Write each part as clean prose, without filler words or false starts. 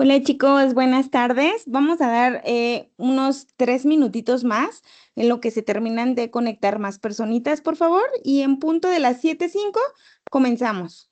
Hola chicos, buenas tardes. Vamos a dar unos 3 minutitos más en lo que se terminan de conectar más personitas, por favor, y en punto de las 7:05 comenzamos.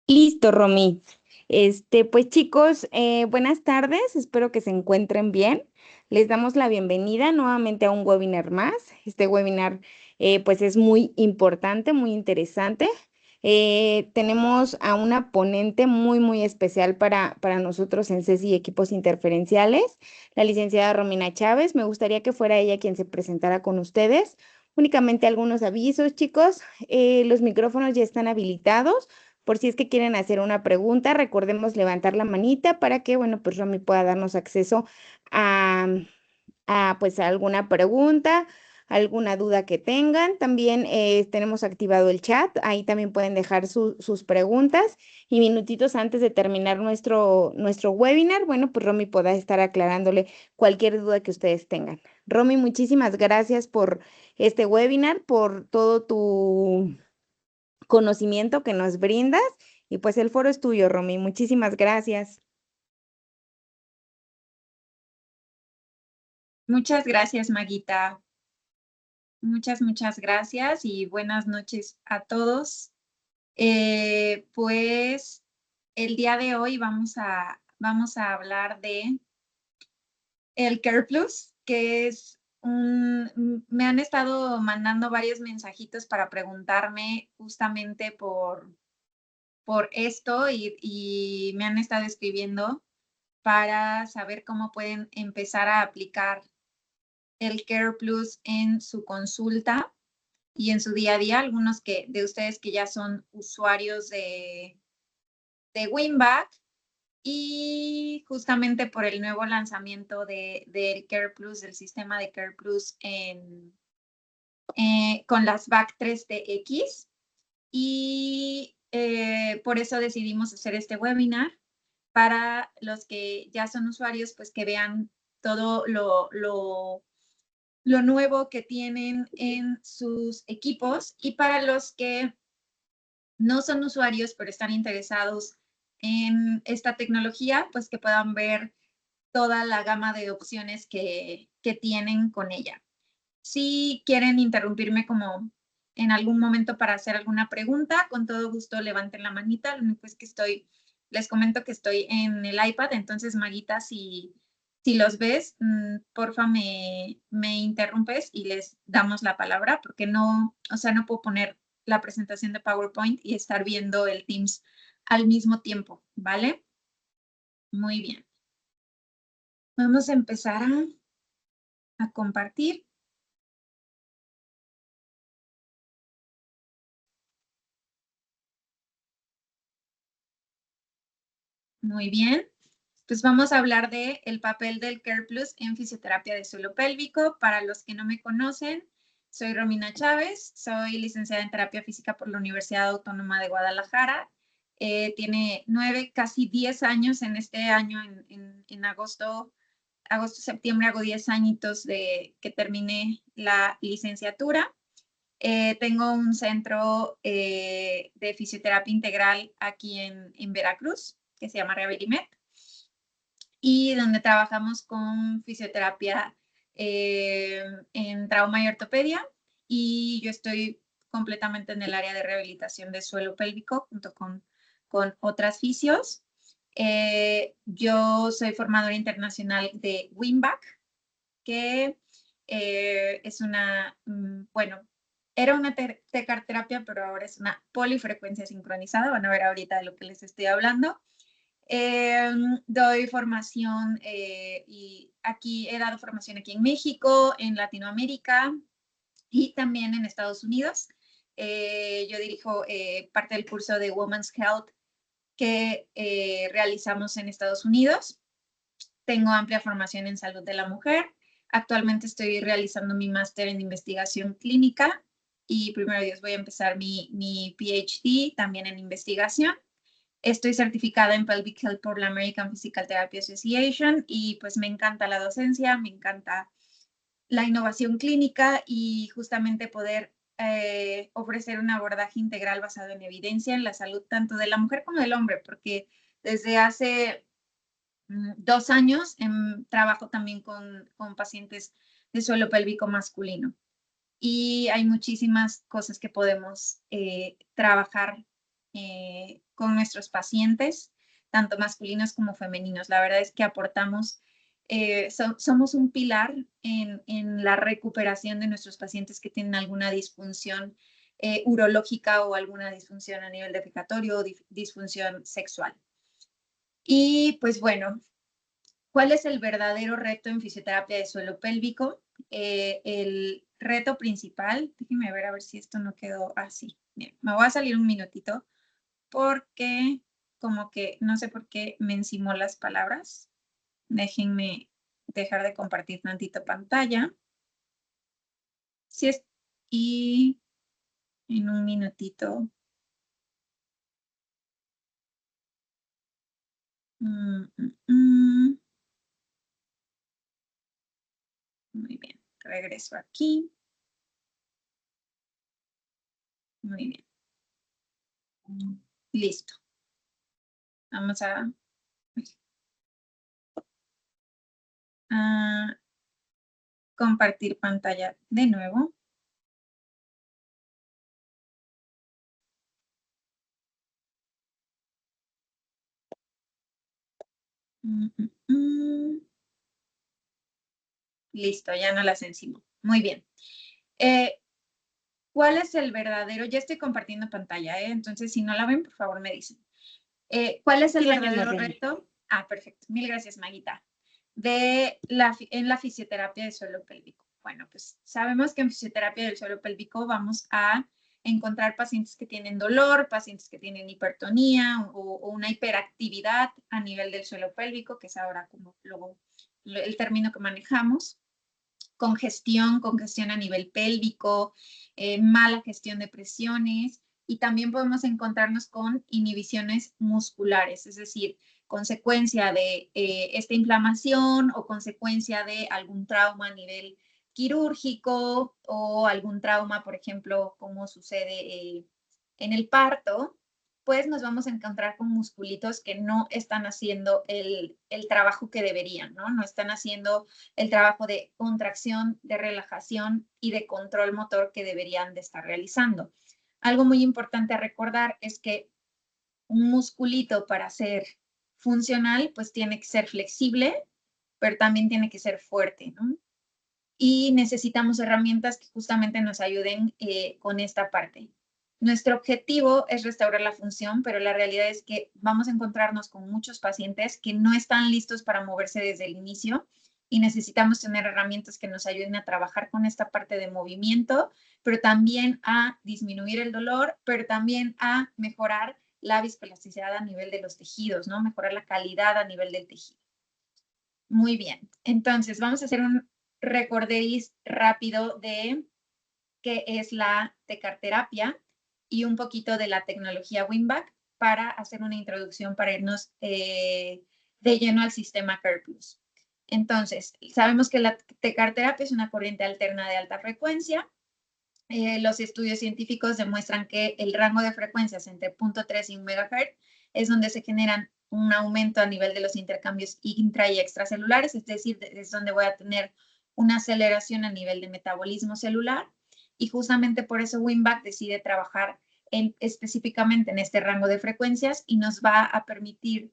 Listo, Romy. Pues chicos, buenas tardes, espero que se encuentren bien. Les damos la bienvenida nuevamente a un webinar más. Este webinar pues es muy importante, muy interesante. Tenemos a una ponente muy especial para nosotros en CESI y Equipos Interferenciales, la licenciada Romina Chávez. Me gustaría que fuera ella quien se presentara con ustedes. Únicamente algunos avisos, chicos. Los micrófonos ya están habilitados. Por si es que quieren hacer una pregunta, recordemos levantar la manita para que, bueno, pues Romy pueda darnos acceso a, pues a alguna pregunta, alguna duda que tengan. También tenemos activado el chat, ahí también pueden dejar sus preguntas y minutitos antes de terminar nuestro webinar, bueno, pues Romy pueda estar aclarándole cualquier duda que ustedes tengan. Romy, muchísimas gracias por este webinar, por todo tu conocimiento que nos brindas y pues el foro es tuyo, Romy. Muchísimas gracias. Muchas gracias, Maguita. Muchas gracias y buenas noches a todos. Pues el día de hoy vamos a hablar de el Care Plus, que es me han estado mandando varios mensajitos para preguntarme justamente por esto y me han estado escribiendo para saber cómo pueden empezar a aplicar el Care Plus en su consulta y en su día a día. Algunos de ustedes que ya son usuarios de Winback y justamente por el nuevo lanzamiento del Care Plus, del sistema de Care Plus con las VAC 3TX. Y por eso decidimos hacer este webinar para los que ya son usuarios, pues que vean todo lo nuevo que tienen en sus equipos, y para los que no son usuarios pero están interesados en esta tecnología, pues que puedan ver toda la gama de opciones que tienen con ella. Si quieren interrumpirme como en algún momento para hacer alguna pregunta, con todo gusto levanten la manita. Lo único es que les comento que estoy en el iPad, entonces Maguita, si los ves, porfa me interrumpes y les damos la palabra, porque no puedo poner la presentación de PowerPoint y estar viendo el Teams al mismo tiempo, ¿vale? Muy bien. Vamos a empezar a compartir. Muy bien. Pues vamos a hablar del papel del Care Plus en fisioterapia de suelo pélvico. Para los que no me conocen, soy Romina Chávez, soy licenciada en terapia física por la Universidad Autónoma de Guadalajara. Tiene 9, casi 10 años en este año, en agosto, septiembre, hago 10 añitos de que terminé la licenciatura. Tengo un centro de fisioterapia integral aquí en Veracruz, que se llama Rehabilimet, y donde trabajamos con fisioterapia en trauma y ortopedia, y yo estoy completamente en el área de rehabilitación de suelo pélvico junto con otras fisios. Yo soy formadora internacional de Winback, que es una, bueno, era una tecarterapia, pero ahora es una polifrecuencia sincronizada. Van a ver ahorita de lo que les estoy hablando. Doy formación y aquí he dado formación aquí en México, en Latinoamérica y también en Estados Unidos. Yo dirijo parte del curso de Women's Health que realizamos en Estados Unidos. Tengo amplia formación en salud de la mujer. Actualmente estoy realizando mi máster en investigación clínica y primero Dios voy a empezar mi PhD también en investigación. Estoy certificada en Pelvic Health por la American Physical Therapy Association y pues me encanta la docencia, me encanta la innovación clínica y justamente poder ofrecer un abordaje integral basado en evidencia en la salud tanto de la mujer como del hombre, porque desde hace 2 años trabajo también con pacientes de suelo pélvico masculino. Y hay muchísimas cosas que podemos trabajar con nuestros pacientes. tanto masculinos como femeninos. La verdad es que aportamos, somos un pilar en la recuperación de nuestros pacientes que tienen alguna disfunción urológica o alguna disfunción a nivel defecatorio o disfunción sexual. Y pues bueno, ¿cuál es el verdadero reto en fisioterapia de suelo pélvico? El reto principal, déjenme ver a ver si esto no quedó así. Bien, me voy a salir un minutito porque como que no sé por qué me encimó las palabras. Déjenme dejar de compartir tantito pantalla. Si es, y en un minutito. Muy bien, regreso aquí. Muy bien. Listo. Vamos a compartir pantalla de nuevo. Listo, ya no las encimo. Muy bien. ¿Cuál es el verdadero? Ya estoy compartiendo pantalla, entonces si no la ven, por favor me dicen. ¿Cuál es el verdadero reto? Perfecto. Mil gracias, Maguita. En la fisioterapia del suelo pélvico. Bueno, pues sabemos que en fisioterapia del suelo pélvico vamos a encontrar pacientes que tienen dolor, pacientes que tienen hipertonía o una hiperactividad a nivel del suelo pélvico, que es ahora como el término que manejamos. Congestión a nivel pélvico, mala gestión de presiones, y también podemos encontrarnos con inhibiciones musculares, es decir, consecuencia de esta inflamación o consecuencia de algún trauma a nivel quirúrgico o algún trauma, por ejemplo, como sucede en el parto, pues nos vamos a encontrar con musculitos que no están haciendo el trabajo que deberían, ¿no? No están haciendo el trabajo de contracción, de relajación y de control motor que deberían de estar realizando. Algo muy importante a recordar es que un musculito para ser funcional, pues tiene que ser flexible, pero también tiene que ser fuerte, ¿no? Y necesitamos herramientas que justamente nos ayuden con esta parte. Nuestro objetivo es restaurar la función, pero la realidad es que vamos a encontrarnos con muchos pacientes que no están listos para moverse desde el inicio y necesitamos tener herramientas que nos ayuden a trabajar con esta parte de movimiento, pero también a disminuir el dolor, pero también a mejorar la viscoelasticidad a nivel de los tejidos, ¿no? Mejorar la calidad a nivel del tejido. Muy bien, entonces vamos a hacer un recorderis rápido de qué es la tecarterapia y un poquito de la tecnología Wingback para hacer una introducción para irnos de lleno al sistema CarePlus. Entonces, sabemos que la tecarterapia es una corriente alterna de alta frecuencia. Los estudios científicos demuestran que el rango de frecuencias entre 0.3 y 1 MHz es donde se generan un aumento a nivel de los intercambios intra y extracelulares, es decir, es donde voy a tener una aceleración a nivel de metabolismo celular, y justamente por eso Wingback decide trabajar específicamente en este rango de frecuencias y nos va a permitir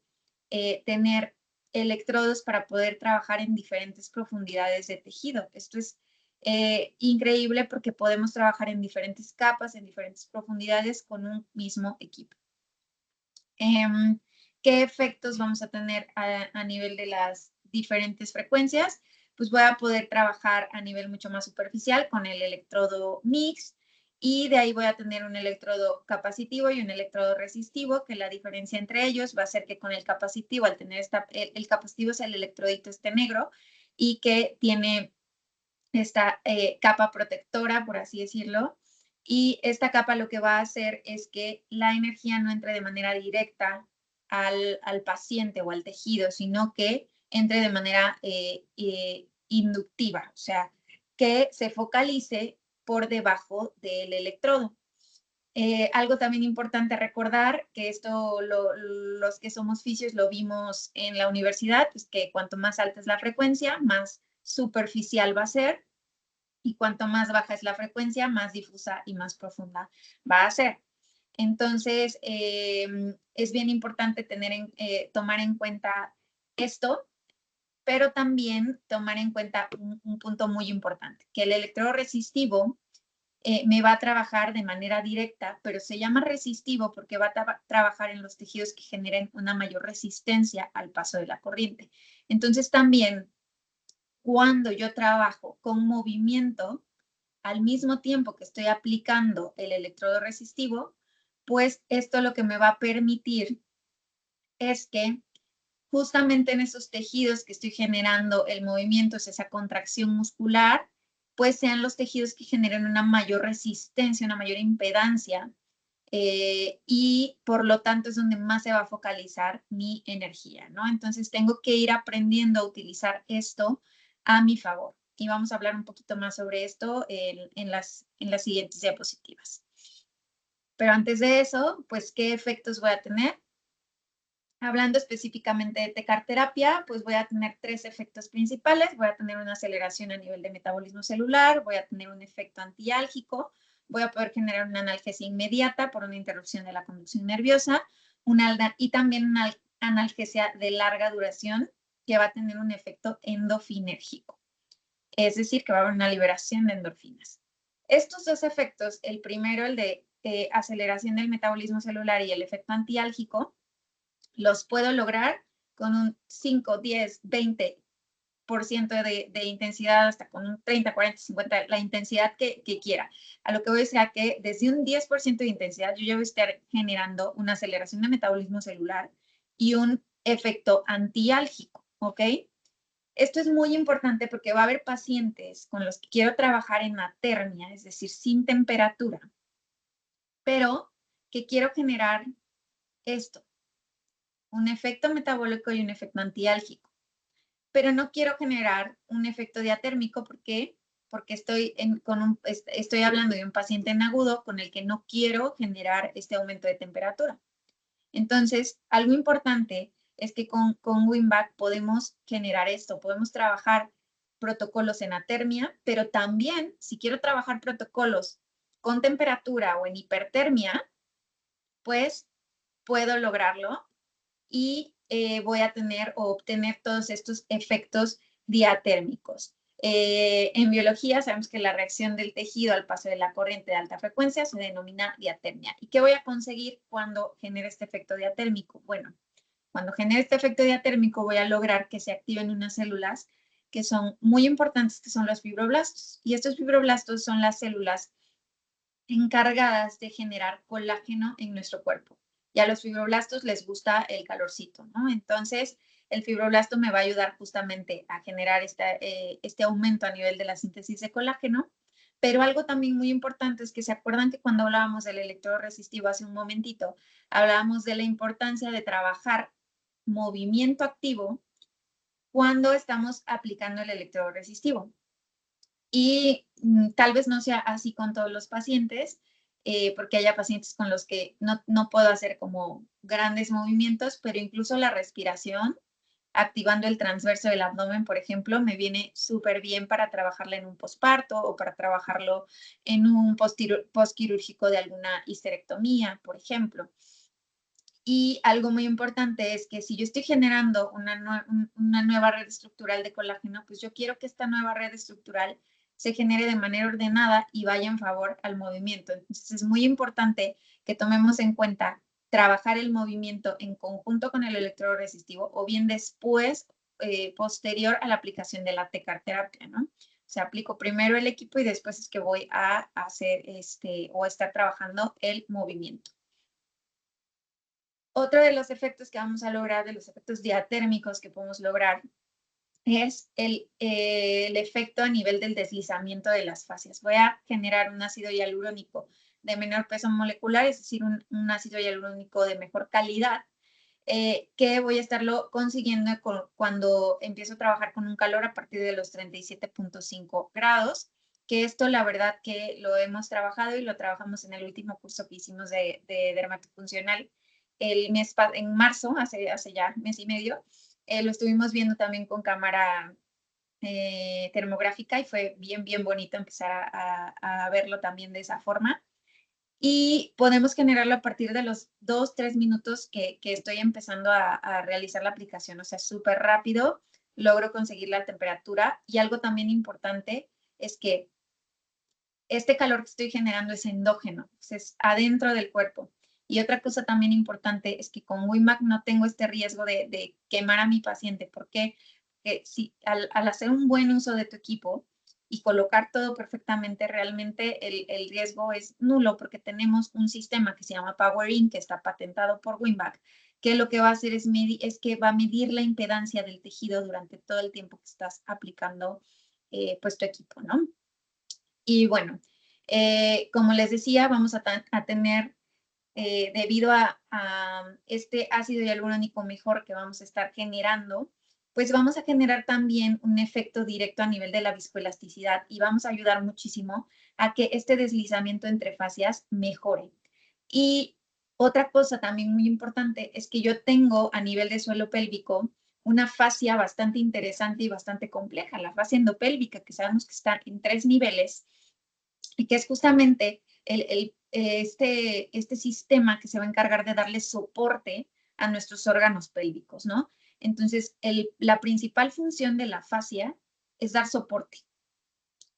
tener electrodos para poder trabajar en diferentes profundidades de tejido. Esto es increíble porque podemos trabajar en diferentes capas, en diferentes profundidades con un mismo equipo. ¿Qué efectos vamos a tener a nivel de las diferentes frecuencias? Pues voy a poder trabajar a nivel mucho más superficial con el electrodo mix, y de ahí voy a tener un electrodo capacitivo y un electrodo resistivo, que la diferencia entre ellos va a ser que con el capacitivo, al tener el capacitivo es el electrodito negro, y que tiene esta capa protectora, por así decirlo, y esta capa lo que va a hacer es que la energía no entre de manera directa al paciente o al tejido, sino que entre de manera inductiva, o sea, que se focalice por debajo del electrodo. Algo también importante recordar, que esto los que somos fisios lo vimos en la universidad, pues que cuanto más alta es la frecuencia, más superficial va a ser, y cuanto más baja es la frecuencia, más difusa y más profunda va a ser. Entonces, es bien importante tomar en cuenta esto, pero también tomar en cuenta un punto muy importante, que el electrodo resistivo me va a trabajar de manera directa, pero se llama resistivo porque va a trabajar en los tejidos que generen una mayor resistencia al paso de la corriente. Entonces, también cuando yo trabajo con movimiento, al mismo tiempo que estoy aplicando el electrodo resistivo, pues esto lo que me va a permitir es que justamente en esos tejidos que estoy generando el movimiento, es esa contracción muscular, pues sean los tejidos que generen una mayor resistencia, una mayor impedancia, y por lo tanto es donde más se va a focalizar mi energía, ¿no? Entonces tengo que ir aprendiendo a utilizar esto a mi favor. Y vamos a hablar un poquito más sobre esto en las siguientes diapositivas. Pero antes de eso, pues, ¿qué efectos voy a tener? Hablando específicamente de tecarterapia, pues voy a tener 3 efectos principales. Voy a tener una aceleración a nivel de metabolismo celular, voy a tener un efecto antiálgico, voy a poder generar una analgesia inmediata por una interrupción de la conducción nerviosa, y también una analgesia de larga duración que va a tener un efecto endofinérgico. Es decir, que va a haber una liberación de endorfinas. Estos 2 efectos, el primero, el de aceleración del metabolismo celular y el efecto antiálgico, los puedo lograr con un 5, 10, 20% de intensidad, hasta con un 30, 40, 50, la intensidad que quiera. A lo que voy a decir que desde un 10% de intensidad yo ya voy a estar generando una aceleración de metabolismo celular y un efecto antiálgico, ¿ok? Esto es muy importante porque va a haber pacientes con los que quiero trabajar en atermia, es decir, sin temperatura, pero que quiero generar esto, un efecto metabólico y un efecto antiálgico. Pero no quiero generar un efecto diatérmico. ¿Por qué? Porque estoy hablando de un paciente en agudo con el que no quiero generar este aumento de temperatura. Entonces, algo importante es que con Wim-Back podemos generar esto, podemos trabajar protocolos en atermia, pero también si quiero trabajar protocolos con temperatura o en hipertermia, pues puedo lograrlo y voy a tener o obtener todos estos efectos diatérmicos. En biología sabemos que la reacción del tejido al paso de la corriente de alta frecuencia se denomina diatermia. ¿Y qué voy a conseguir cuando genere este efecto diatérmico? Bueno, cuando genere este efecto diatérmico voy a lograr que se activen unas células que son muy importantes, que son los fibroblastos. Y estos fibroblastos son las células encargadas de generar colágeno en nuestro cuerpo. Y a los fibroblastos les gusta el calorcito, ¿no? Entonces, el fibroblasto me va a ayudar justamente a generar este aumento a nivel de la síntesis de colágeno. Pero algo también muy importante es que se acuerdan que cuando hablábamos del electrodo resistivo hace un momentito, hablábamos de la importancia de trabajar movimiento activo cuando estamos aplicando el electrodo resistivo. Y tal vez no sea así con todos los pacientes, porque haya pacientes con los que no puedo hacer como grandes movimientos, pero incluso la respiración, activando el transverso del abdomen, por ejemplo, me viene súper bien para trabajarla en un posparto o para trabajarlo en un postquirúrgico de alguna histerectomía, por ejemplo. Y algo muy importante es que si yo estoy generando una nueva red estructural de colágeno, pues yo quiero que esta nueva red estructural se genere de manera ordenada y vaya en favor al movimiento. Entonces es muy importante que tomemos en cuenta trabajar el movimiento en conjunto con el electrodo resistivo o bien después, posterior a la aplicación de la tecarterapia, ¿no? O sea, aplico primero el equipo y después es que voy a hacer o a estar trabajando el movimiento. Otro de los efectos que vamos a lograr, de los efectos diatérmicos que podemos lograr, es el efecto a nivel del deslizamiento de las fascias. Voy a generar un ácido hialurónico de menor peso molecular, es decir, un ácido hialurónico de mejor calidad, que voy a estarlo consiguiendo cuando empiezo a trabajar con un calor a partir de los 37.5 grados, que esto la verdad que lo hemos trabajado y lo trabajamos en el último curso que hicimos de dermatofuncional en marzo, hace ya mes y medio. Lo estuvimos viendo también con cámara termográfica y fue bien bonito empezar a verlo también de esa forma. y podemos generarlo a partir de los 2-3 minutos que estoy empezando a realizar la aplicación. O sea, súper rápido logro conseguir la temperatura. Y algo también importante es que este calor que estoy generando es endógeno, es adentro del cuerpo. Y otra cosa también importante es que con WIMAC no tengo este riesgo de quemar a mi paciente, porque si, al hacer un buen uso de tu equipo y colocar todo perfectamente, realmente el riesgo es nulo, porque tenemos un sistema que se llama PowerIn, que está patentado por WIMAC, que lo que va a hacer es que va a medir la impedancia del tejido durante todo el tiempo que estás aplicando pues tu equipo, ¿no? Y bueno, como les decía, vamos a tener, debido a este ácido hialurónico mejor que vamos a estar generando, pues vamos a generar también un efecto directo a nivel de la viscoelasticidad y vamos a ayudar muchísimo a que este deslizamiento entre fascias mejore. Y otra cosa también muy importante es que yo tengo a nivel de suelo pélvico una fascia bastante interesante y bastante compleja, la fascia endopélvica, que sabemos que está en 3 niveles y que es justamente este sistema que se va a encargar de darle soporte a nuestros órganos pélvicos, ¿no? Entonces, la principal función de la fascia es dar soporte,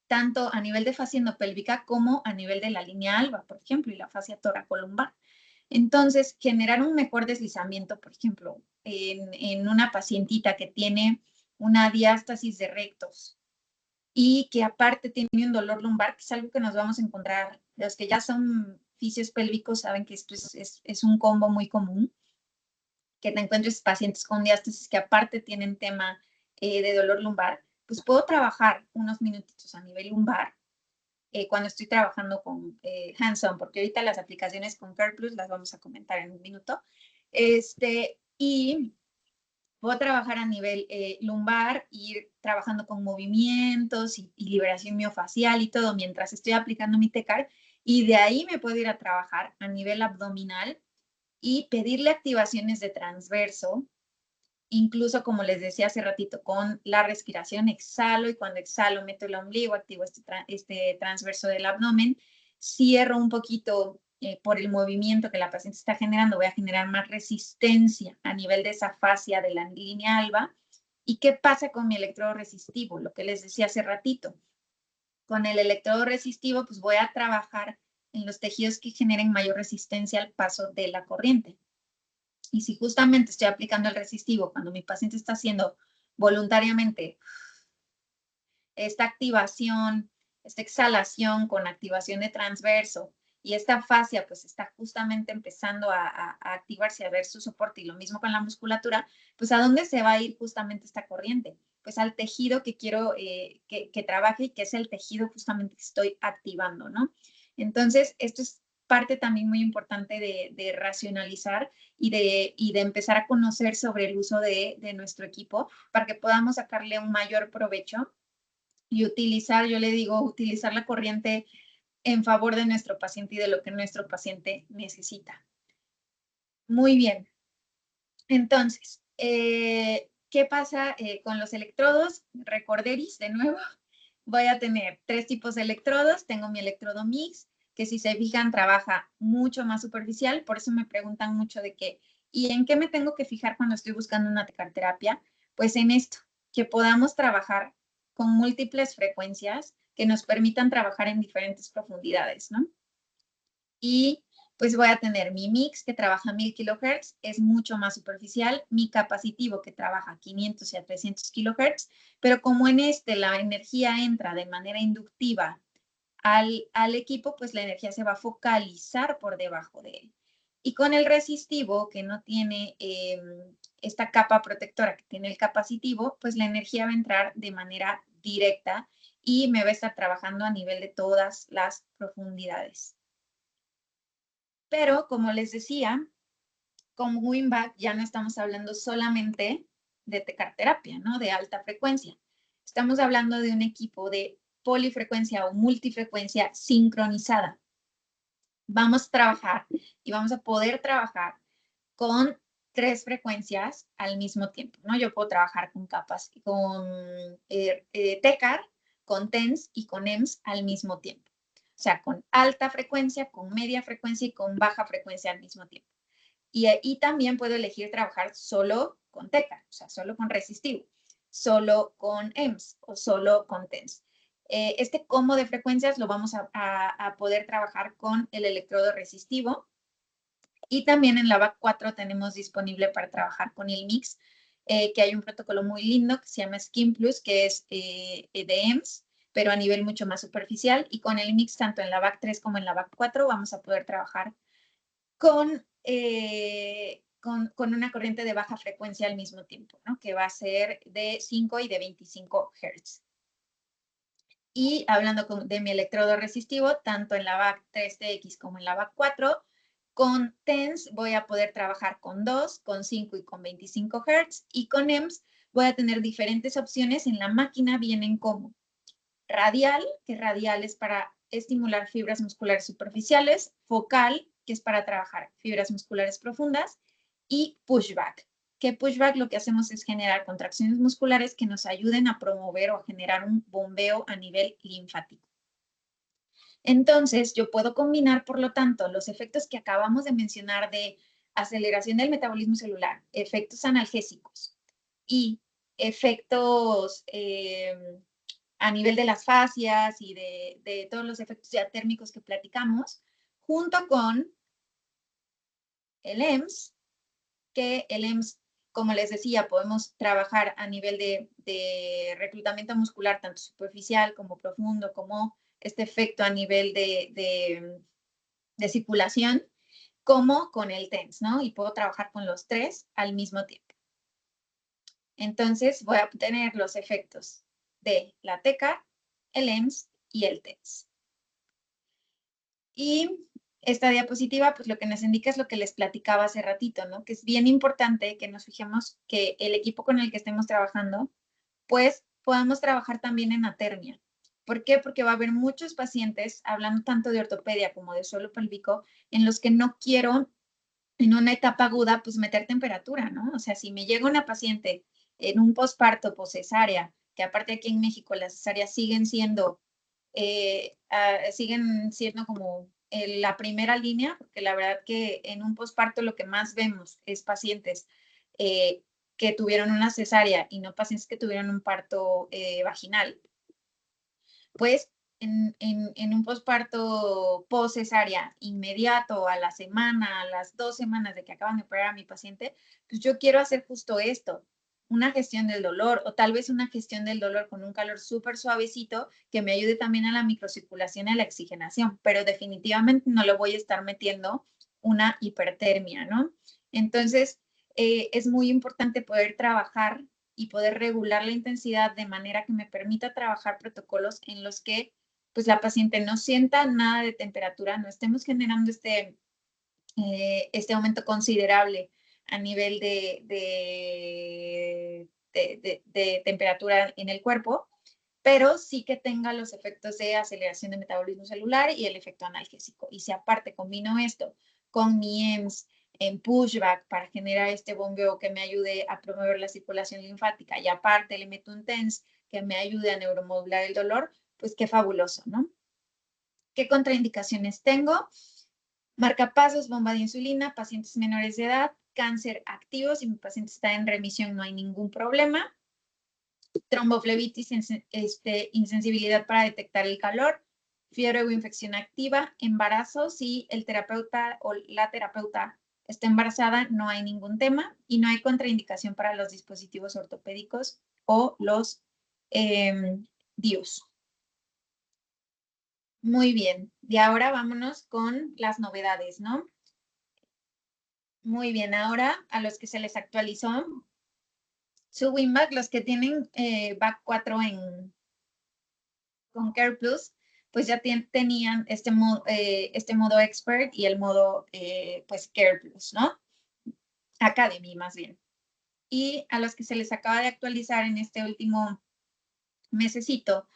tanto a nivel de fascia endopélvica como a nivel de la línea alba, por ejemplo, y la fascia toracolumbar. Entonces, generar un mejor deslizamiento, por ejemplo, en una pacientita que tiene una diástasis de rectos y que aparte tiene un dolor lumbar, que es algo que nos vamos a encontrar. Los que ya son fisios pélvicos saben que esto es un combo muy común, que te encuentres pacientes con diástasis que aparte tienen tema de dolor lumbar, pues puedo trabajar unos minutitos a nivel lumbar cuando estoy trabajando con hands-on, porque ahorita las aplicaciones con Care Plus las vamos a comentar en un minuto. Y puedo trabajar a nivel lumbar, ir trabajando con movimientos y liberación miofacial y todo mientras estoy aplicando mi TECAR. Y de ahí me puedo ir a trabajar a nivel abdominal y pedirle activaciones de transverso, incluso como les decía hace ratito, con la respiración exhalo y cuando exhalo meto el ombligo, activo este transverso del abdomen, cierro un poquito por el movimiento que la paciente está generando, voy a generar más resistencia a nivel de esa fascia de la línea alba. ¿Y qué pasa con mi electrodo resistivo? Lo que les decía hace ratito. Con el electrodo resistivo, pues voy a trabajar en los tejidos que generen mayor resistencia al paso de la corriente. Y si justamente estoy aplicando el resistivo cuando mi paciente está haciendo voluntariamente esta activación, esta exhalación con activación de transverso y esta fascia pues está justamente empezando a activarse, a ver su soporte y lo mismo con la musculatura, pues ¿a dónde se va a ir justamente esta corriente? Pues al tejido que quiero que trabaje y que es el tejido justamente que estoy activando, ¿no? Entonces, esto es parte también muy importante de racionalizar y de empezar a conocer sobre el uso de nuestro equipo para que podamos sacarle un mayor provecho y utilizar, yo le digo, utilizar la corriente en favor de nuestro paciente y de lo que nuestro paciente necesita. Muy bien. Entonces, ¿qué pasa con los electrodos? Recorderis, de nuevo, voy a tener 3 tipos de electrodos. Tengo mi electrodo mix, que si se fijan trabaja mucho más superficial. Por eso me preguntan mucho de qué. ¿Y en qué me tengo que fijar cuando estoy buscando una tecarterapia? Pues en esto, que podamos trabajar con múltiples frecuencias que nos permitan trabajar en diferentes profundidades, ¿no? Y pues voy a tener mi mix que trabaja 1000 kHz, es mucho más superficial, mi capacitivo que trabaja 500 y a 300 kHz, pero como en este la energía entra de manera inductiva al equipo, pues la energía se va a focalizar por debajo de él. Y con el resistivo, que no tiene esta capa protectora que tiene el capacitivo, pues la energía va a entrar de manera directa y me va a estar trabajando a nivel de todas las profundidades. Pero, como les decía, con WIMBAC ya no estamos hablando solamente de tecarterapia, ¿no? De alta frecuencia. Estamos hablando de un equipo de polifrecuencia o multifrecuencia sincronizada. Vamos a trabajar y vamos a poder trabajar con 3 frecuencias al mismo tiempo, ¿no? Yo puedo trabajar con capas, con TECAR, con TENS y con EMS al mismo tiempo. O sea, con alta frecuencia, con media frecuencia y con baja frecuencia al mismo tiempo. Y también puedo elegir trabajar solo con TECA, o sea, solo con resistivo, solo con EMS o solo con TENS. Este combo de frecuencias lo vamos a poder trabajar con el electrodo resistivo. Y también en la VAC 4 tenemos disponible para trabajar con el mix, que hay un protocolo muy lindo que se llama Skin Plus, que es de EMS, pero a nivel mucho más superficial. Y con el mix, tanto en la VAC 3 como en la VAC 4, vamos a poder trabajar con una corriente de baja frecuencia al mismo tiempo, ¿no? Que va a ser de 5 y de 25 Hz. Y hablando de mi electrodo resistivo, tanto en la VAC 3TX como en la VAC 4, con TENS voy a poder trabajar con 2, con 5 y con 25 Hz. Y con EMS voy a tener diferentes opciones. En la máquina vienen como radial, que radial es para estimular fibras musculares superficiales, focal, que es para trabajar fibras musculares profundas, y pushback, que pushback lo que hacemos es generar contracciones musculares que nos ayuden a promover o a generar un bombeo a nivel linfático. Entonces, yo puedo combinar, por lo tanto, los efectos que acabamos de mencionar de aceleración del metabolismo celular, efectos analgésicos y efectos a nivel de las fascias y de todos los efectos ya térmicos que platicamos, junto con el EMS, que el EMS, como les decía, podemos trabajar a nivel de reclutamiento muscular, tanto superficial como profundo, como este efecto a nivel de circulación, como con el TENS, ¿no? Y puedo trabajar con los tres al mismo tiempo. Entonces, voy a obtener los efectos de la TECA, el EMS y el TENS. Y esta diapositiva, pues lo que nos indica es lo que les platicaba hace ratito, ¿no? Que es bien importante que nos fijemos que el equipo con el que estemos trabajando, pues podamos trabajar también en atermia. ¿Por qué? Porque va a haber muchos pacientes, hablando tanto de ortopedia como de suelo pélvico, en los que no quiero en una etapa aguda, pues meter temperatura, ¿no? O sea, si me llega una paciente en un posparto, poscesárea, que aparte aquí en México las cesáreas siguen siendo como la primera línea, porque la verdad que en un posparto lo que más vemos es pacientes que tuvieron una cesárea y no pacientes que tuvieron un parto vaginal, pues en un posparto post-cesárea inmediato a la semana, a las 2 semanas de que acaban de operar a mi paciente, pues yo quiero hacer justo esto, una gestión del dolor o tal vez una gestión del dolor con un calor súper suavecito que me ayude también a la microcirculación y a la oxigenación, pero definitivamente no lo voy a estar metiendo una hipertermia, ¿no? Entonces, es muy importante poder trabajar y poder regular la intensidad de manera que me permita trabajar protocolos en los que pues la paciente no sienta nada de temperatura, no estemos generando este aumento considerable a nivel de temperatura en el cuerpo, pero sí que tenga los efectos de aceleración de metabolismo celular y el efecto analgésico. Y si aparte combino esto con mi EMS en pushback para generar este bombeo que me ayude a promover la circulación linfática y aparte le meto un TENS que me ayude a neuromodular el dolor, pues qué fabuloso, ¿no? ¿Qué contraindicaciones tengo? Marcapasos, bomba de insulina, pacientes menores de edad, cáncer activo, si mi paciente está en remisión no hay ningún problema. Tromboflebitis, insensibilidad para detectar el calor, fiebre o infección activa, embarazo, si el terapeuta o la terapeuta está embarazada, no hay ningún tema y no hay contraindicación para los dispositivos ortopédicos o los DIUs. Muy bien, y ahora vámonos con las novedades, ¿no? Muy bien, ahora a los que se les actualizó su WinBack, los que tienen BAC 4 con Care Plus, pues ya tenían este modo Expert y el modo pues Care Plus, ¿no? Academy más bien. Y a los que se les acaba de actualizar en este último mesecito,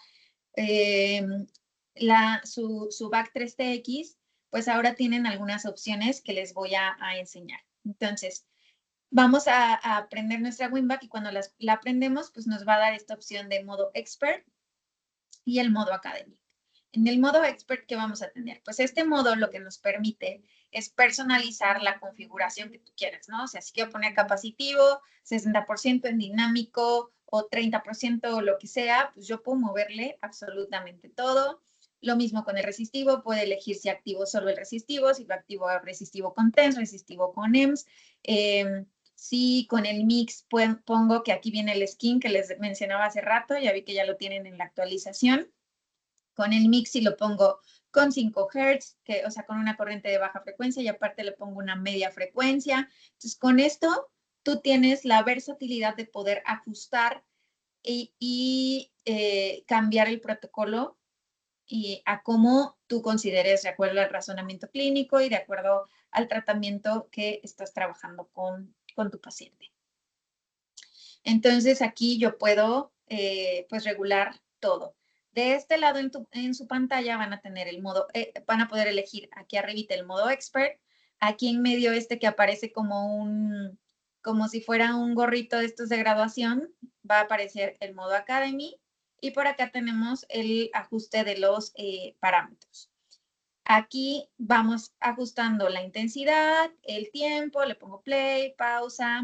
su BAC 3TX, pues ahora tienen algunas opciones que les voy a enseñar. Entonces, vamos a aprender nuestra WinBack y cuando la aprendemos, pues nos va a dar esta opción de modo Expert y el modo Academy. En el modo expert, ¿qué vamos a tener? Pues este modo lo que nos permite es personalizar la configuración que tú quieras, ¿no? O sea, si quiero poner capacitivo, 60% en dinámico o 30% o lo que sea, pues yo puedo moverle absolutamente todo. Lo mismo con el resistivo, puedo elegir si activo solo el resistivo, si lo activo resistivo con TENS, resistivo con EMS. Sí, con el mix pongo que aquí viene el skin que les mencionaba hace rato, ya vi que ya lo tienen en la actualización. Con el mix si lo pongo con 5 Hz, o sea, con una corriente de baja frecuencia y aparte le pongo una media frecuencia. Entonces, con esto tú tienes la versatilidad de poder ajustar y cambiar el protocolo y a cómo tú consideres de acuerdo al razonamiento clínico y de acuerdo al tratamiento que estás trabajando con tu paciente. Entonces aquí yo puedo pues regular todo. De este lado en su pantalla van a tener el modo, van a poder elegir aquí arribita el modo expert, aquí en medio este que aparece como si fuera un gorrito de estos de graduación, va a aparecer el modo academy y por acá tenemos el ajuste de los parámetros. Aquí vamos ajustando la intensidad, el tiempo, le pongo play, pausa.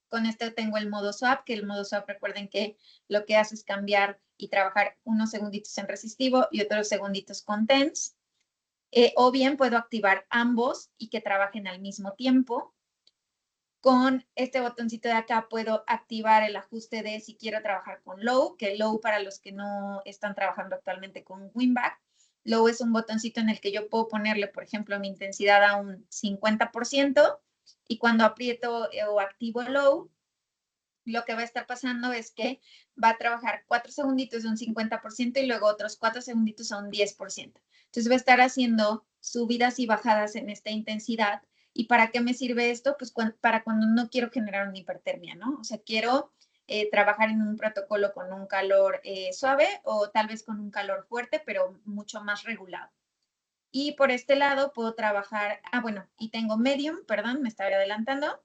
Con este tengo el modo swap, que el modo swap recuerden que lo que hace es cambiar y trabajar unos segunditos en resistivo y otros segunditos con TENS. O bien puedo activar ambos y que trabajen al mismo tiempo. Con este botoncito de acá puedo activar el ajuste de si quiero trabajar con low, que low para los que no están trabajando actualmente con Winback. Low es un botoncito en el que yo puedo ponerle, por ejemplo, mi intensidad a un 50% y cuando aprieto o activo low, lo que va a estar pasando es que va a trabajar 4 segunditos a un 50% y luego otros 4 segunditos a un 10%. Entonces va a estar haciendo subidas y bajadas en esta intensidad. ¿Y para qué me sirve esto? Pues para cuando no quiero generar una hipertermia, ¿no? O sea, quiero trabajar en un protocolo con un calor suave o tal vez con un calor fuerte, pero mucho más regulado. Y por este lado puedo trabajar, bueno, y tengo medium, perdón, me estaba adelantando,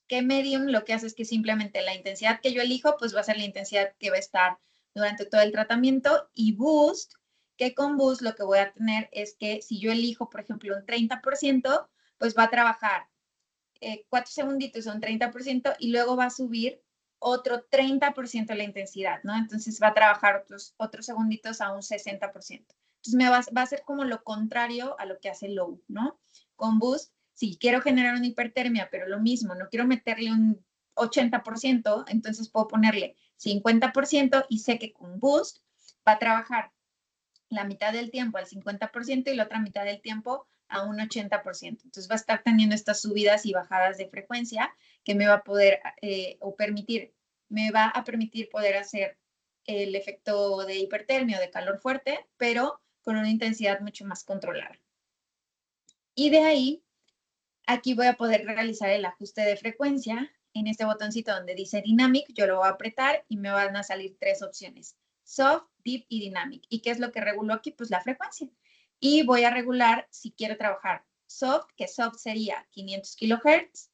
que medium lo que hace es que simplemente la intensidad que yo elijo, pues va a ser la intensidad que va a estar durante todo el tratamiento. Y boost, que con boost lo que voy a tener es que si yo elijo, por ejemplo, un 30%, pues va a trabajar 4 segunditos a un 30% y luego va a subir otro 30% la intensidad, ¿no? Entonces va a trabajar otros segunditos a un 60%. Entonces va a ser como lo contrario a lo que hace low, ¿no? Con boost, si quiero generar una hipertermia, pero lo mismo, no quiero meterle un 80%, entonces puedo ponerle 50% y sé que con boost va a trabajar la mitad del tiempo al 50% y la otra mitad del tiempo a un 80%. Entonces va a estar teniendo estas subidas y bajadas de frecuencia que me va a poder me va a permitir poder hacer el efecto de hipertermia o de calor fuerte, pero con una intensidad mucho más controlada. Y de ahí, aquí voy a poder realizar el ajuste de frecuencia. En este botoncito donde dice Dynamic, yo lo voy a apretar y me van a salir 3 opciones. Soft, Deep y Dynamic. ¿Y qué es lo que regulo aquí? Pues la frecuencia. Y voy a regular si quiero trabajar Soft, que Soft sería 500 kHz,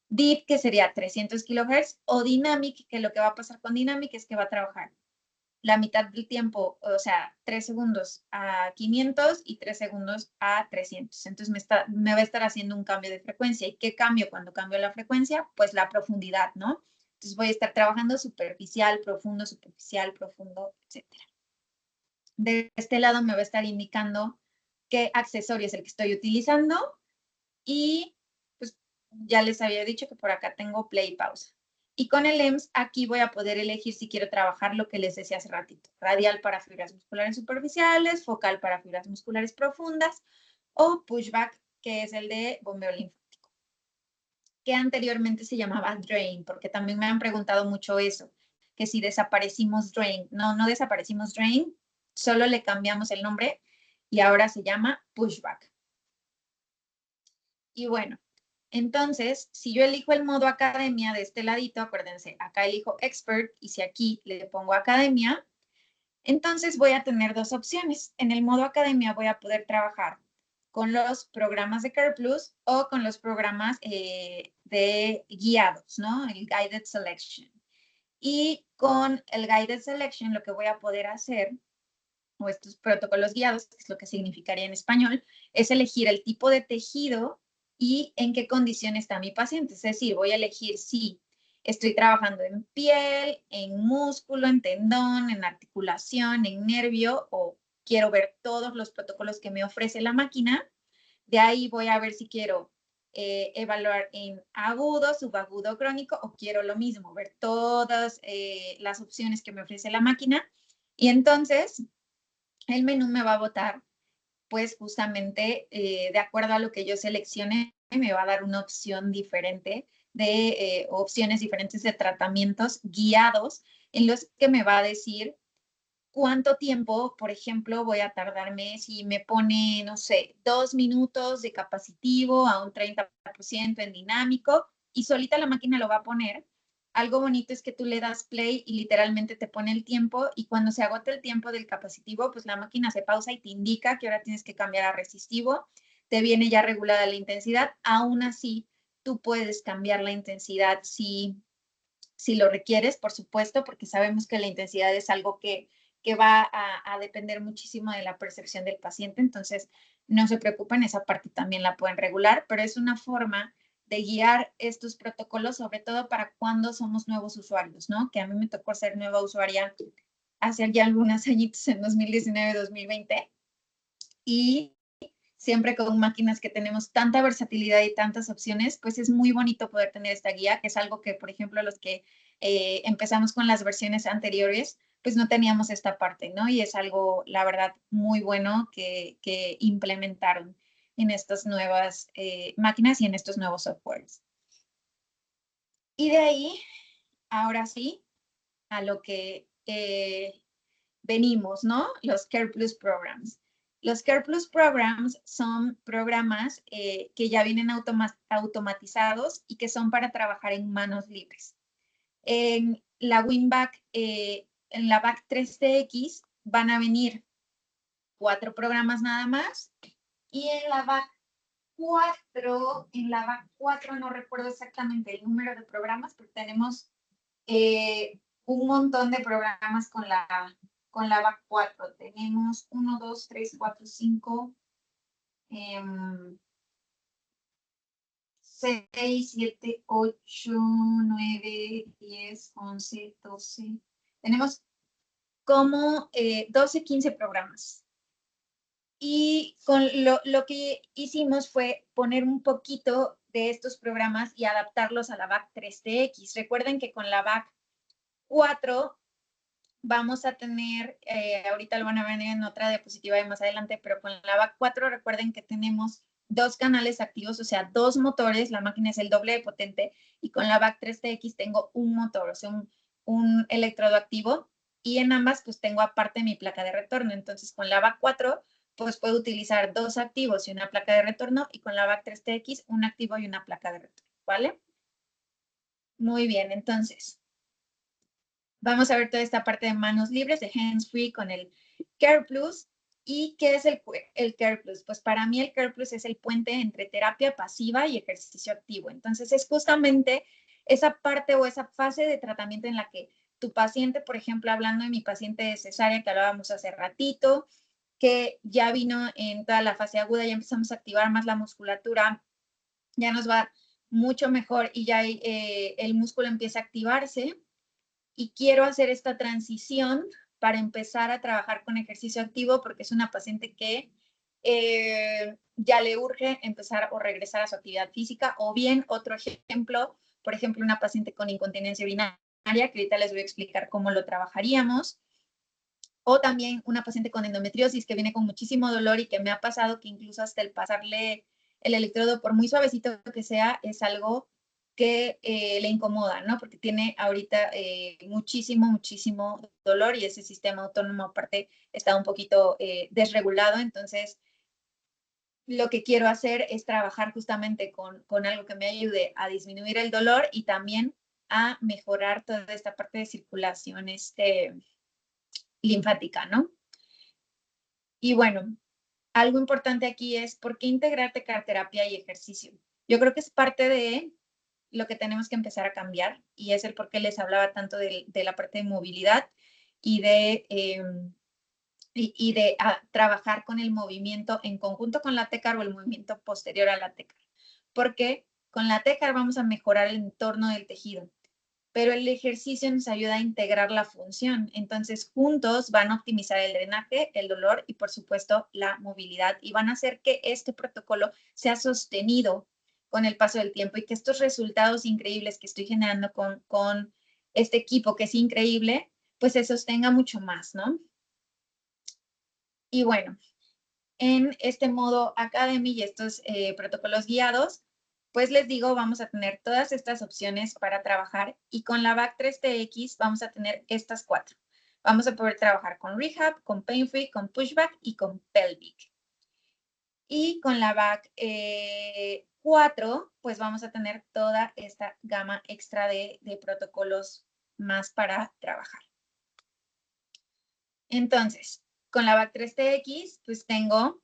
Deep, que sería 300 kHz, o Dynamic, que lo que va a pasar con Dynamic es que va a trabajar la mitad del tiempo, o sea, 3 segundos a 500 y 3 segundos a 300. Entonces me va a estar haciendo un cambio de frecuencia. ¿Y qué cambio cuando cambio la frecuencia? Pues la profundidad, ¿no? Entonces voy a estar trabajando superficial, profundo, etc. De este lado me va a estar indicando qué accesorio es el que estoy utilizando y pues ya les había dicho que por acá tengo play y pausa. Y con el EMS aquí voy a poder elegir si quiero trabajar lo que les decía hace ratito. Radial para fibras musculares superficiales, focal para fibras musculares profundas o pushback, que es el de bombeo linfático, que anteriormente se llamaba drain, porque también me han preguntado mucho eso, que si desaparecimos drain. No, no desaparecimos drain, solo le cambiamos el nombre y ahora se llama pushback. Y bueno, entonces, si yo elijo el modo academia de este ladito, acuérdense, acá elijo expert y si aquí le pongo academia, entonces voy a tener 2 opciones. En el modo academia voy a poder trabajar con los programas de CarePlus o con los programas de guiados, ¿no? El Guided Selection. Y con el Guided Selection lo que voy a poder hacer o estos protocolos guiados, que es lo que significaría en español, es elegir el tipo de tejido y en qué condición está mi paciente. Es decir, voy a elegir si estoy trabajando en piel, en músculo, en tendón, en articulación, en nervio, o quiero ver todos los protocolos que me ofrece la máquina. De ahí voy a ver si quiero evaluar en agudo, subagudo, crónico, o quiero lo mismo, ver todas las opciones que me ofrece la máquina. Y entonces el menú me va a botar, pues justamente de acuerdo a lo que yo seleccione, me va a dar una opción diferente de opciones diferentes de tratamientos guiados en los que me va a decir cuánto tiempo, por ejemplo, voy a tardarme si me pone, no sé, 2 minutos de capacitivo a un 30% en dinámico y solita la máquina lo va a poner. Algo bonito es que tú le das play y literalmente te pone el tiempo y cuando se agote el tiempo del capacitivo, pues la máquina se pausa y te indica que ahora tienes que cambiar a resistivo. Te viene ya regulada la intensidad. Aún así, tú puedes cambiar la intensidad si lo requieres, por supuesto, porque sabemos que la intensidad es algo que va a depender muchísimo de la percepción del paciente. Entonces, no se preocupen, esa parte también la pueden regular, pero es una forma de guiar estos protocolos, sobre todo para cuando somos nuevos usuarios, ¿no? Que a mí me tocó ser nueva usuaria hace ya algunos añitos, en 2019, 2020, y siempre con máquinas que tenemos tanta versatilidad y tantas opciones, pues es muy bonito poder tener esta guía, que es algo que, por ejemplo, los que empezamos con las versiones anteriores, pues no teníamos esta parte, ¿no? Y es algo, la verdad, muy bueno que implementaron en estas nuevas máquinas y en estos nuevos softwares. Y de ahí, ahora sí, a lo que venimos, ¿no? Los Care Plus Programs. Los Care Plus Programs son programas que ya vienen automatizados y que son para trabajar en manos libres. En la WinBack, en la BAC 3TX van a venir 4 programas nada más y en la BAC 4 no recuerdo exactamente el número de programas, pero tenemos un montón de programas con la BAC 4. Tenemos 1, 2, 3, 4, 5, 6, 7, 8, 9, 10, 11, 12. Tenemos como 12, 15 programas. Y con lo que hicimos fue poner un poquito de estos programas y adaptarlos a la BAC 3TX. Recuerden que con la BAC 4 vamos a tener, ahorita lo van a ver en otra diapositiva de más adelante, pero con la BAC 4 recuerden que tenemos 2 canales activos, o sea, 2 motores, la máquina es el doble de potente, y con la BAC 3TX tengo un motor, o sea, un electrodo activo, y en ambas pues tengo aparte mi placa de retorno. Entonces con la BAC 4 pues puedo utilizar 2 activos y una placa de retorno, y con la BAC 3TX un activo y una placa de retorno, ¿vale? Muy bien, entonces vamos a ver toda esta parte de manos libres, de hands free con el Care Plus. ¿Y qué es el Care Plus? Pues para mí el Care Plus es el puente entre terapia pasiva y ejercicio activo. Entonces es justamente esa parte o esa fase de tratamiento en la que tu paciente, por ejemplo, hablando de mi paciente de cesárea que hablábamos hace ratito, que ya vino en toda la fase aguda, ya empezamos a activar más la musculatura, ya nos va mucho mejor y ya el músculo empieza a activarse. Y quiero hacer esta transición para empezar a trabajar con ejercicio activo porque es una paciente que ya le urge empezar o regresar a su actividad física. O bien, otro ejemplo, por ejemplo, una paciente con incontinencia urinaria, que ahorita les voy a explicar cómo lo trabajaríamos. O también una paciente con endometriosis que viene con muchísimo dolor y que me ha pasado que incluso hasta el pasarle el electrodo, por muy suavecito que sea, es algo que le incomoda, ¿no? Porque tiene ahorita muchísimo dolor y ese sistema autónomo aparte está un poquito desregulado. Entonces, lo que quiero hacer es trabajar justamente con algo que me ayude a disminuir el dolor y también a mejorar toda esta parte de circulación linfática, ¿no? Y bueno, algo importante aquí es por qué integrar tecarterapia y ejercicio. Yo creo que es parte de lo que tenemos que empezar a cambiar y es el por qué les hablaba tanto de la parte de movilidad y de y de trabajar con el movimiento en conjunto con la TECAR o el movimiento posterior a la TECAR. Porque con la TECAR vamos a mejorar el entorno del tejido, pero el ejercicio nos ayuda a integrar la función. Entonces, juntos van a optimizar el drenaje, el dolor y, por supuesto, la movilidad, y van a hacer que este protocolo sea sostenido con el paso del tiempo y que estos resultados increíbles que estoy generando con este equipo, que es increíble, pues se sostenga mucho más, ¿no? Y bueno, en este modo Academy y estos protocolos guiados, pues les digo, vamos a tener todas estas opciones para trabajar, y con la Back 3TX vamos a tener estas 4. Vamos a poder trabajar con Rehab, con Pain Free, con Pushback y con Pelvic. Y con la Back 4, pues vamos a tener toda esta gama extra de protocolos más para trabajar. Entonces, con la Back 3TX, pues tengo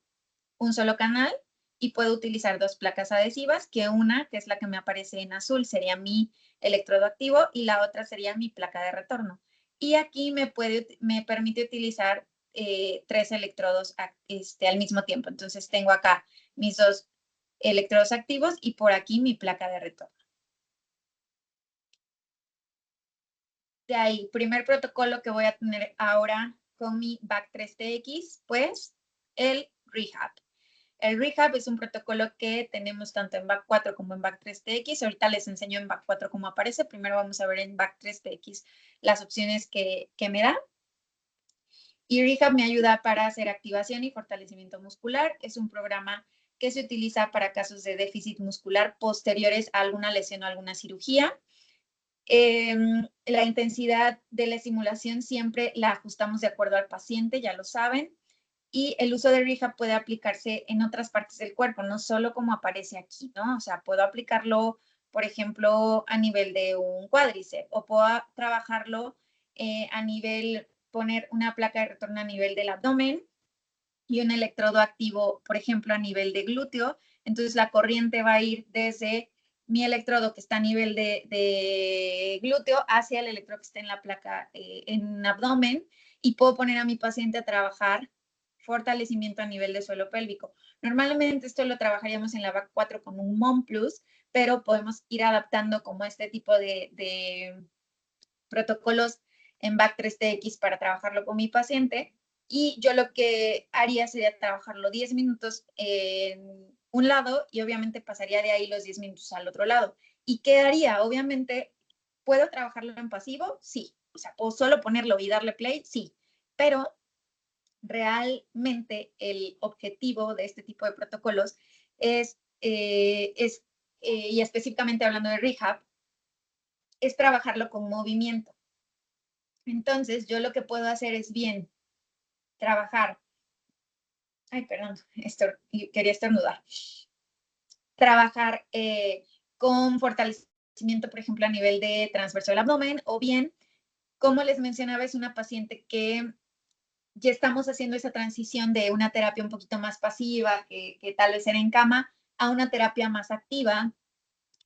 un solo canal y puedo utilizar 2 placas adhesivas, que una, que es la que me aparece en azul, sería mi electrodo activo y la otra sería mi placa de retorno. Y aquí me permite utilizar 3 electrodos al mismo tiempo. Entonces tengo acá mis 2 electrodos activos y por aquí mi placa de retorno. De ahí, primer protocolo que voy a tener ahora con mi Back 3TX, pues el Rehab. El Rehab es un protocolo que tenemos tanto en Back 4 como en Back 3TX. Ahorita les enseño en Back 4 cómo aparece. Primero vamos a ver en Back 3TX las opciones que me da. Y Rehab me ayuda para hacer activación y fortalecimiento muscular. Es un programa que se utiliza para casos de déficit muscular posteriores a alguna lesión o alguna cirugía. La intensidad de la estimulación siempre la ajustamos de acuerdo al paciente, ya lo saben. Y el uso de Rehab puede aplicarse en otras partes del cuerpo, no solo como aparece aquí, ¿no? O sea, puedo aplicarlo, por ejemplo, a nivel de un cuádriceps, o puedo trabajarlo a nivel, poner una placa de retorno a nivel del abdomen y un electrodo activo, por ejemplo, a nivel de glúteo. Entonces, la corriente va a ir desde mi electrodo que está a nivel de glúteo hacia el electrodo que está en la placa en abdomen, y puedo poner a mi paciente a trabajar fortalecimiento a nivel de suelo pélvico. Normalmente esto lo trabajaríamos en la Back 4 con un MOM Plus, pero podemos ir adaptando como este tipo de protocolos en Back 3TX para trabajarlo con mi paciente. Y yo lo que haría sería trabajarlo 10 minutos en un lado y obviamente pasaría de ahí los 10 minutos al otro lado. ¿Y qué haría? Obviamente, ¿puedo trabajarlo en pasivo? Sí. O sea, ¿puedo solo ponerlo y darle play? Sí. Pero realmente el objetivo de este tipo de protocolos es y específicamente hablando de Rehab, es trabajarlo con movimiento. Entonces, yo lo que puedo hacer es bien trabajar. Ay, perdón, quería estornudar. Trabajar con fortalecimiento, por ejemplo, a nivel de transverso del abdomen, o bien, como les mencionaba, es una paciente que ya estamos haciendo esa transición de una terapia un poquito más pasiva, que tal vez era en cama, a una terapia más activa,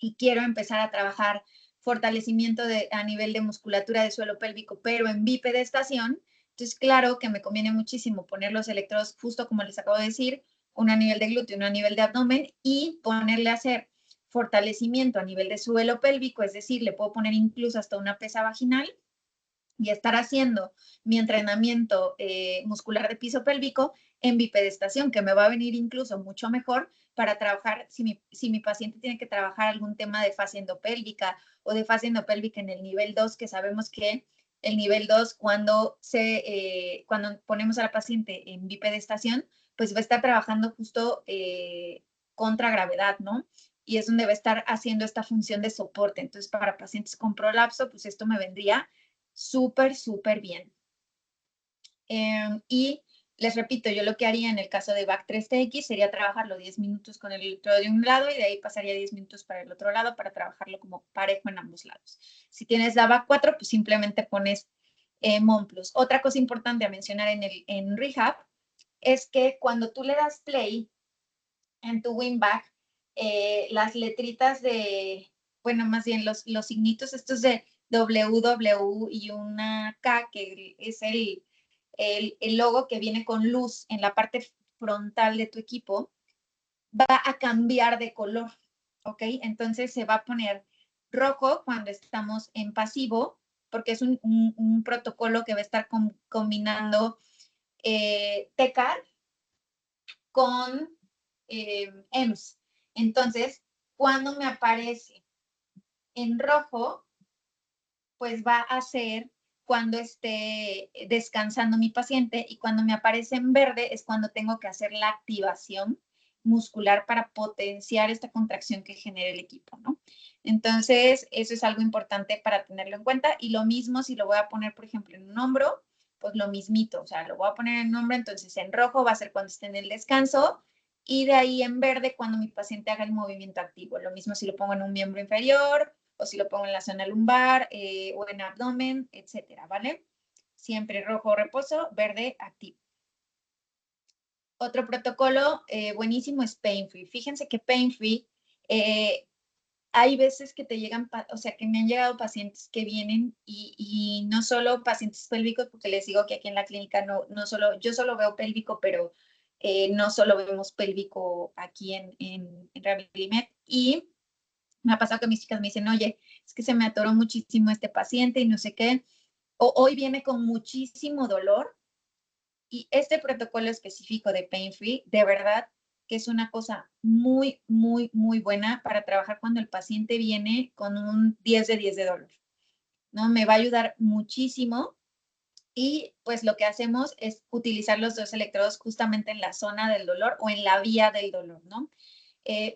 y quiero empezar a trabajar fortalecimiento a nivel de musculatura de suelo pélvico, pero en bipedestación. Entonces, claro que me conviene muchísimo poner los electrodos, justo como les acabo de decir, uno a nivel de glúteo, uno a nivel de abdomen, y ponerle a hacer fortalecimiento a nivel de suelo pélvico, es decir, le puedo poner incluso hasta una pesa vaginal y estar haciendo mi entrenamiento muscular de piso pélvico en bipedestación, que me va a venir incluso mucho mejor para trabajar, si mi paciente tiene que trabajar algún tema de fascia endopélvica o de fascia endopélvica en el nivel 2, que sabemos que el nivel 2, cuando ponemos a la paciente en bipedestación, pues va a estar trabajando justo contra gravedad, ¿no? Y es donde va a estar haciendo esta función de soporte. Entonces, para pacientes con prolapso, pues esto me vendría súper, súper bien. Y les repito, yo lo que haría en el caso de Back 3TX sería trabajarlo 10 minutos con el electrodo de un lado y de ahí pasaría 10 minutos para el otro lado para trabajarlo como parejo en ambos lados. Si tienes la Back 4, pues simplemente pones MON Plus. Otra cosa importante a mencionar en Rehab es que cuando tú le das play en tu Winback, las letritas bueno, más bien los signitos estos de WW y una K, que es el logo que viene con luz en la parte frontal de tu equipo va a cambiar de color, ¿ok? Entonces se va a poner rojo cuando estamos en pasivo, porque es un protocolo que va a estar combinando TECAR con EMS. Entonces, cuando me aparece en rojo, pues va a ser cuando esté descansando mi paciente, y cuando me aparece en verde es cuando tengo que hacer la activación muscular para potenciar esta contracción que genera el equipo, ¿no? Entonces, eso es algo importante para tenerlo en cuenta. Y lo mismo si lo voy a poner, por ejemplo, en un hombro, pues lo mismito, o sea, lo voy a poner en un hombro, entonces en rojo va a ser cuando esté en el descanso, y de ahí en verde cuando mi paciente haga el movimiento activo. Lo mismo si lo pongo en un miembro inferior, o si lo pongo en la zona lumbar o en abdomen, etcétera, ¿vale? Siempre rojo reposo, verde activo. Otro protocolo buenísimo es pain free. Fíjense que pain free, hay veces que te llegan, o sea, que me han llegado pacientes que vienen y no solo pacientes pélvicos, porque les digo que aquí en la clínica no solo, yo solo veo pélvico, pero no solo vemos pélvico aquí en Rehabilimed. Y me ha pasado que mis chicas me dicen, oye, es que se me atoró muchísimo este paciente y no sé qué, o hoy viene con muchísimo dolor, y este protocolo específico de Pain Free, de verdad que es una cosa muy, muy, muy buena para trabajar cuando el paciente viene con un 10 de 10 de dolor, ¿no? Me va a ayudar muchísimo. Y pues lo que hacemos es utilizar los dos electrodos justamente en la zona del dolor o en la vía del dolor, ¿no?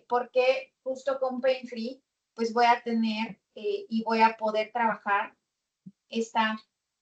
Porque justo con Pain Free, pues voy a tener y voy a poder trabajar esta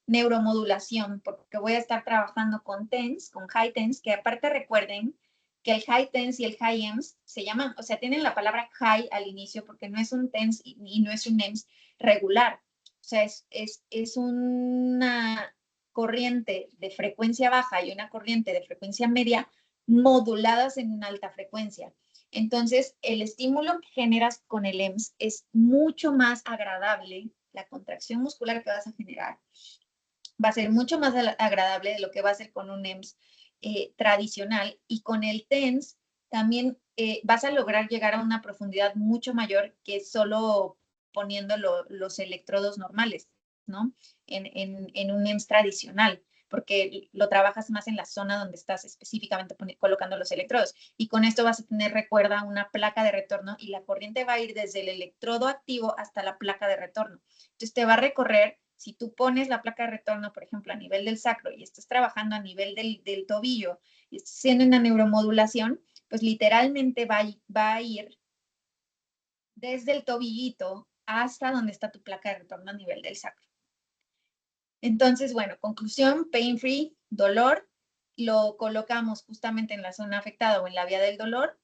neuromodulación, porque voy a estar trabajando con TENS, con high TENS, que aparte recuerden que el high TENS y el high EMS se llaman, o sea, tienen la palabra high al inicio porque no es un TENS y no es un EMS regular. O sea, es una corriente de frecuencia baja y una corriente de frecuencia media moduladas en una alta frecuencia. Entonces, el estímulo que generas con el EMS es mucho más agradable. La contracción muscular que vas a generar va a ser mucho más agradable de lo que va a ser con un EMS tradicional. Y con el TENS también vas a lograr llegar a una profundidad mucho mayor que solo poniendo los electrodos normales, ¿no? En un EMS tradicional, porque lo trabajas más en la zona donde estás específicamente colocando los electrodos. Y con esto vas a tener, recuerda, una placa de retorno, y la corriente va a ir desde el electrodo activo hasta la placa de retorno. Entonces te va a recorrer. Si tú pones la placa de retorno, por ejemplo, a nivel del sacro y estás trabajando a nivel del tobillo y estás haciendo una neuromodulación, pues literalmente va a ir desde el tobillito hasta donde está tu placa de retorno a nivel del sacro. Entonces, bueno, conclusión, pain free, dolor, lo colocamos justamente en la zona afectada o en la vía del dolor.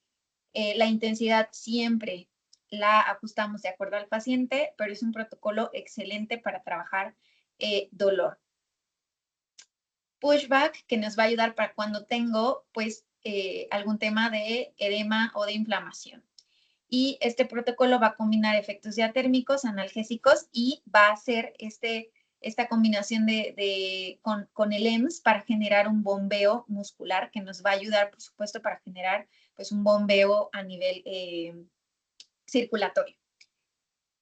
La intensidad siempre la ajustamos de acuerdo al paciente, pero es un protocolo excelente para trabajar dolor. Pushback, que nos va a ayudar para cuando tengo pues algún tema de edema o de inflamación. Y este protocolo va a combinar efectos diatérmicos, analgésicos, y va a hacer esta combinación con el EMS para generar un bombeo muscular que nos va a ayudar, por supuesto, para generar pues un bombeo a nivel circulatorio.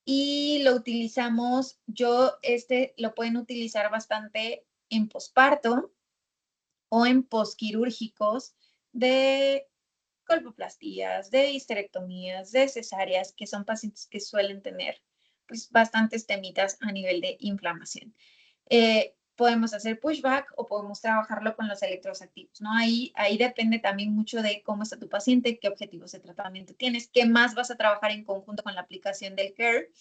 Y lo utilizamos, lo pueden utilizar bastante en posparto o en posquirúrgicos de colpoplastías, de histerectomías, de cesáreas, que son pacientes que suelen tener pues, bastantes temitas a nivel de inflamación. Podemos hacer pushback o podemos trabajarlo con los electrodos activos, ¿no? Ahí depende también mucho de cómo está tu paciente, qué objetivos de tratamiento tienes, qué más vas a trabajar en conjunto con la aplicación del CARE.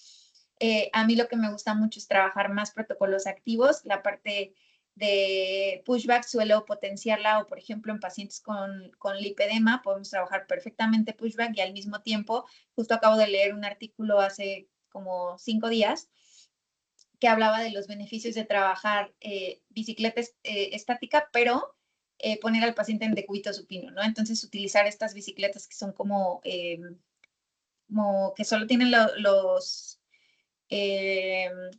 A mí lo que me gusta mucho es trabajar más protocolos activos. La parte de pushback suelo potenciarla, o por ejemplo en pacientes con lipedema podemos trabajar perfectamente pushback, y al mismo tiempo, justo acabo de leer un artículo hace como 5 días que hablaba de los beneficios de trabajar bicicleta estática, pero poner al paciente en decúbito supino, ¿no? Entonces utilizar estas bicicletas que son como que solo tienen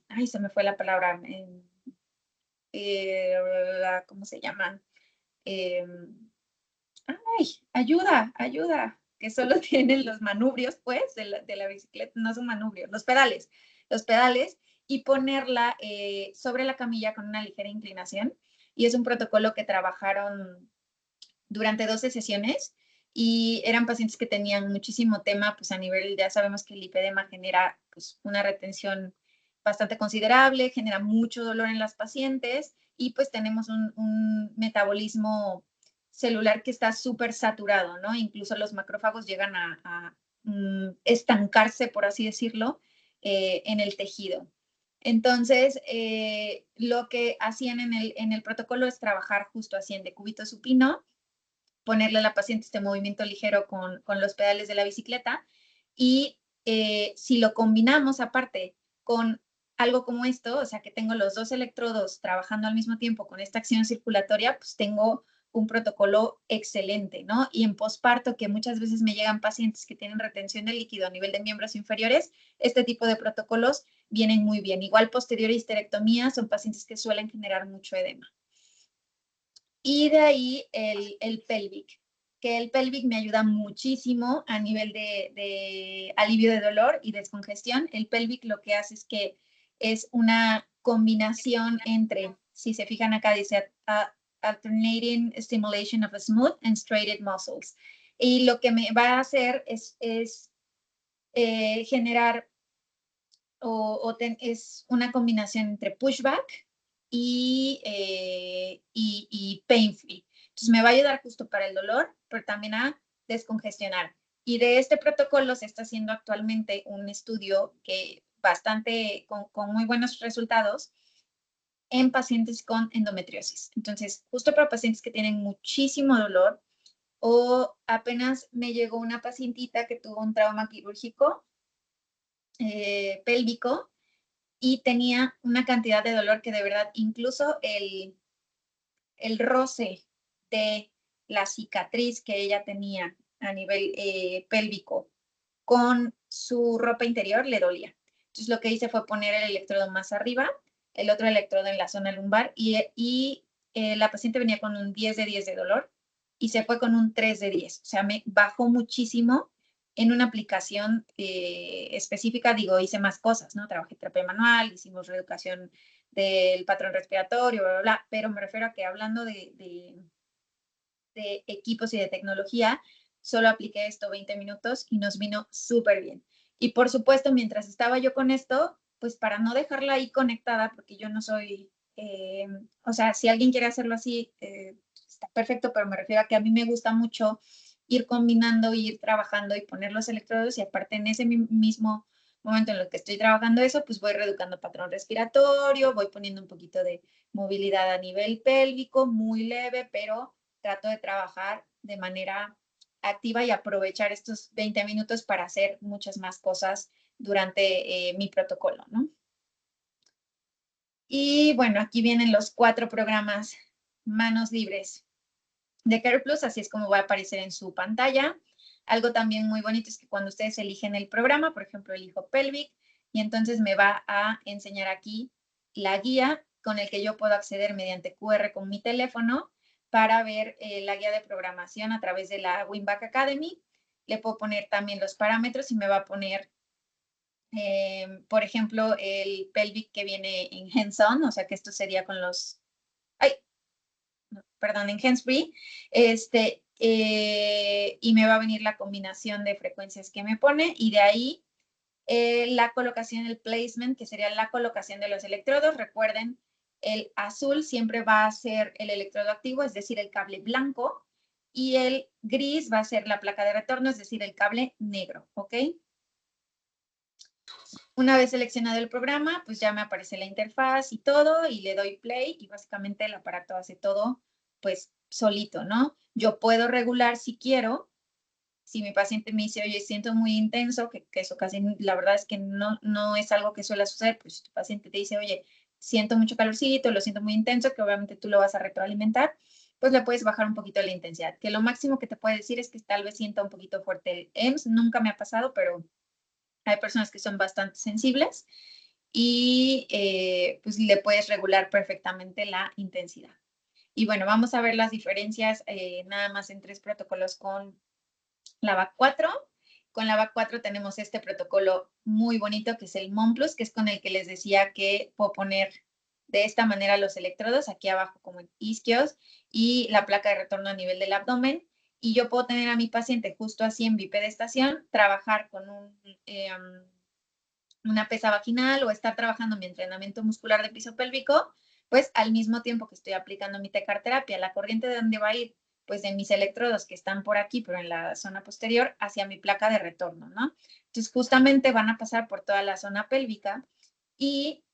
ay, se me fue la palabra, ¿cómo se llaman? Ayuda, que solo tienen los manubrios, pues, de la bicicleta, no son manubrios, los pedales, y ponerla sobre la camilla con una ligera inclinación. Y es un protocolo que trabajaron durante 12 sesiones y eran pacientes que tenían muchísimo tema, pues a nivel, ya sabemos que el lipedema genera pues, una retención bastante considerable, genera mucho dolor en las pacientes y pues tenemos un metabolismo celular que está súper saturado, ¿no? Incluso los macrófagos llegan a estancarse, por así decirlo, en el tejido. Entonces, lo que hacían en el protocolo es trabajar justo así en decúbito supino, ponerle a la paciente este movimiento ligero con los pedales de la bicicleta y si lo combinamos aparte con algo como esto, o sea que tengo los dos electrodos trabajando al mismo tiempo con esta acción circulatoria, pues tengo un protocolo excelente, ¿no? Y en posparto, que muchas veces me llegan pacientes que tienen retención de líquido a nivel de miembros inferiores, este tipo de protocolos vienen muy bien. Igual posterior histerectomía son pacientes que suelen generar mucho edema. Y de ahí el pelvic, que el pelvic me ayuda muchísimo a nivel de alivio de dolor y descongestión. El pelvic lo que hace es que es una combinación entre, si se fijan acá, dice alternating stimulation of a smooth and straightened muscles. Y lo que me va a hacer es generar es una combinación entre pushback y pain free. Entonces me va a ayudar justo para el dolor, pero también a descongestionar. Y de este protocolo se está haciendo actualmente un estudio que bastante, con muy buenos resultados en pacientes con endometriosis. Entonces, justo para pacientes que tienen muchísimo dolor o apenas me llegó una pacientita que tuvo un trauma quirúrgico pélvico y tenía una cantidad de dolor que de verdad incluso el roce de la cicatriz que ella tenía a nivel pélvico con su ropa interior le dolía. Entonces lo que hice fue poner el electrodo más arriba, el otro electrodo en la zona lumbar y la paciente venía con un 10 de 10 de dolor y se fue con un 3 de 10. O sea, me bajó muchísimo en una aplicación específica. Digo, hice más cosas, ¿no? Trabajé terapia manual, hicimos reeducación del patrón respiratorio, bla, bla, bla, pero me refiero a que hablando de equipos y de tecnología, solo apliqué esto 20 minutos y nos vino súper bien. Y por supuesto, mientras estaba yo con esto, pues para no dejarla ahí conectada, porque yo no soy, o sea, si alguien quiere hacerlo así, está perfecto, pero me refiero a que a mí me gusta mucho ir combinando, ir trabajando y poner los electrodos y aparte en ese mismo momento en el que estoy trabajando eso, pues voy reeducando patrón respiratorio, voy poniendo un poquito de movilidad a nivel pélvico, muy leve, pero trato de trabajar de manera activa y aprovechar estos 20 minutos para hacer muchas más cosas durante mi protocolo, ¿no? Y bueno, aquí vienen los 4 programas manos libres de Care Plus, así es como va a aparecer en su pantalla. Algo también muy bonito es que cuando ustedes eligen el programa, por ejemplo, elijo Pelvic, y entonces me va a enseñar aquí la guía con el que yo puedo acceder mediante QR con mi teléfono para ver la guía de programación a través de la Wingback Academy. Le puedo poner también los parámetros y me va a poner, por ejemplo, el pelvic que viene en hands-on, o sea que esto sería con los, perdón, en hands-free, y me va a venir la combinación de frecuencias que me pone y de ahí la colocación, el placement, que sería la colocación de los electrodos. Recuerden, el azul siempre va a ser el electrodo activo, es decir, el cable blanco, y el gris va a ser la placa de retorno, es decir, el cable negro, ¿ok? Una vez seleccionado el programa, pues ya me aparece la interfaz y todo, y le doy play, y básicamente el aparato hace todo, pues, solito, ¿no? Yo puedo regular si quiero. Si mi paciente me dice, oye, siento muy intenso, que eso casi, la verdad es que no es algo que suele suceder, pues si tu paciente te dice, oye, siento mucho calorcito, lo siento muy intenso, que obviamente tú lo vas a retroalimentar, pues le puedes bajar un poquito la intensidad, que lo máximo que te puede decir es que tal vez sienta un poquito fuerte el EMS, nunca me ha pasado, pero hay personas que son bastante sensibles y pues le puedes regular perfectamente la intensidad. Y bueno, vamos a ver las diferencias nada más en 3 protocolos con la VAC4. Con la VAC4 tenemos este protocolo muy bonito que es el MONPLUS, que es con el que les decía que puedo poner de esta manera los electrodos aquí abajo como en isquios y la placa de retorno a nivel del abdomen. Y yo puedo tener a mi paciente justo así en bipedestación, trabajar con una pesa vaginal o estar trabajando mi entrenamiento muscular de piso pélvico, pues al mismo tiempo que estoy aplicando mi TECAR terapia. La corriente de dónde va a ir, pues de mis electrodos que están por aquí, pero en la zona posterior, hacia mi placa de retorno, ¿no? Entonces, justamente van a pasar por toda la zona pélvica y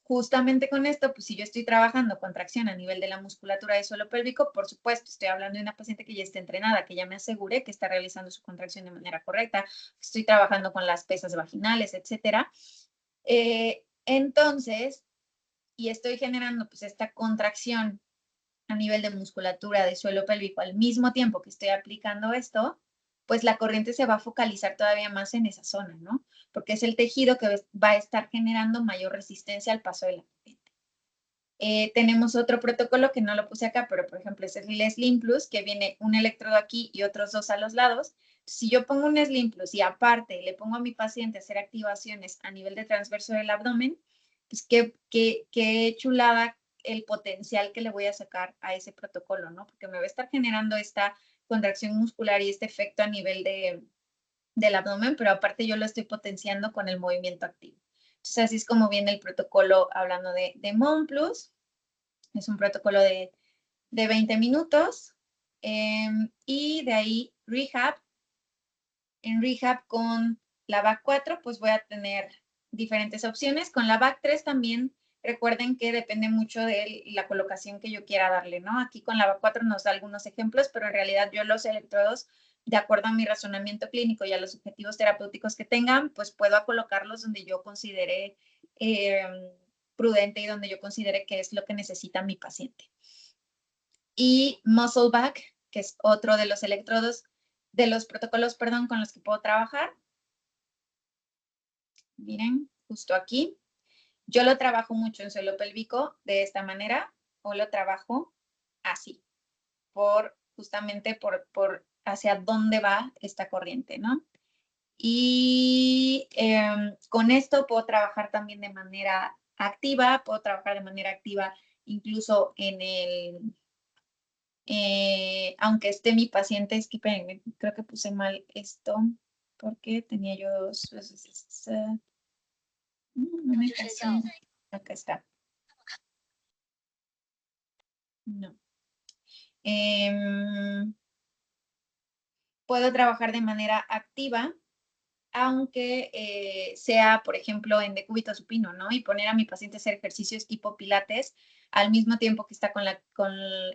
justamente con esto, pues si yo estoy trabajando contracción a nivel de la musculatura del suelo pélvico, por supuesto, estoy hablando de una paciente que ya esté entrenada, que ya me asegure que está realizando su contracción de manera correcta, estoy trabajando con las pesas vaginales, etcétera. Entonces, y estoy generando pues esta contracción a nivel de musculatura de suelo pélvico al mismo tiempo que estoy aplicando esto, pues la corriente se va a focalizar todavía más en esa zona, ¿no? Porque es el tejido que va a estar generando mayor resistencia al paso de la corriente. Tenemos otro protocolo que no lo puse acá, pero por ejemplo es el Slim Plus, que viene un electrodo aquí y otros 2 a los lados. Si yo pongo un Slim Plus y aparte le pongo a mi paciente a hacer activaciones a nivel de transverso del abdomen, pues qué chulada el potencial que le voy a sacar a ese protocolo, ¿no? Porque me va a estar generando esta contracción muscular y este efecto a nivel del abdomen, pero aparte yo lo estoy potenciando con el movimiento activo. Entonces, así es como viene el protocolo hablando de MON Plus. Es un protocolo de 20 minutos. Y de ahí Rehab. En Rehab con la VAC4, pues voy a tener diferentes opciones. Con la VAC3 también, recuerden que depende mucho de la colocación que yo quiera darle, ¿no? Aquí con la VAC4 nos da algunos ejemplos, pero en realidad yo los electrodos, de acuerdo a mi razonamiento clínico y a los objetivos terapéuticos que tengan, pues puedo colocarlos donde yo considere prudente y donde yo considere que es lo que necesita mi paciente. Y Muscle Back, que es otro de los electrodos, de los protocolos, perdón, con los que puedo trabajar. Miren, justo aquí. Yo lo trabajo mucho en suelo pélvico de esta manera o lo trabajo así, justamente por hacia dónde va esta corriente, ¿no? Y con esto puedo trabajar también de manera activa, puedo trabajar de manera activa incluso en aunque esté mi paciente, es que creo que puse mal esto porque tenía yo dos. No me pasó. Acá está. No. Puedo trabajar de manera activa, aunque sea, por ejemplo, en decúbito supino, ¿no? Y poner a mi paciente a hacer ejercicios tipo pilates al mismo tiempo que está con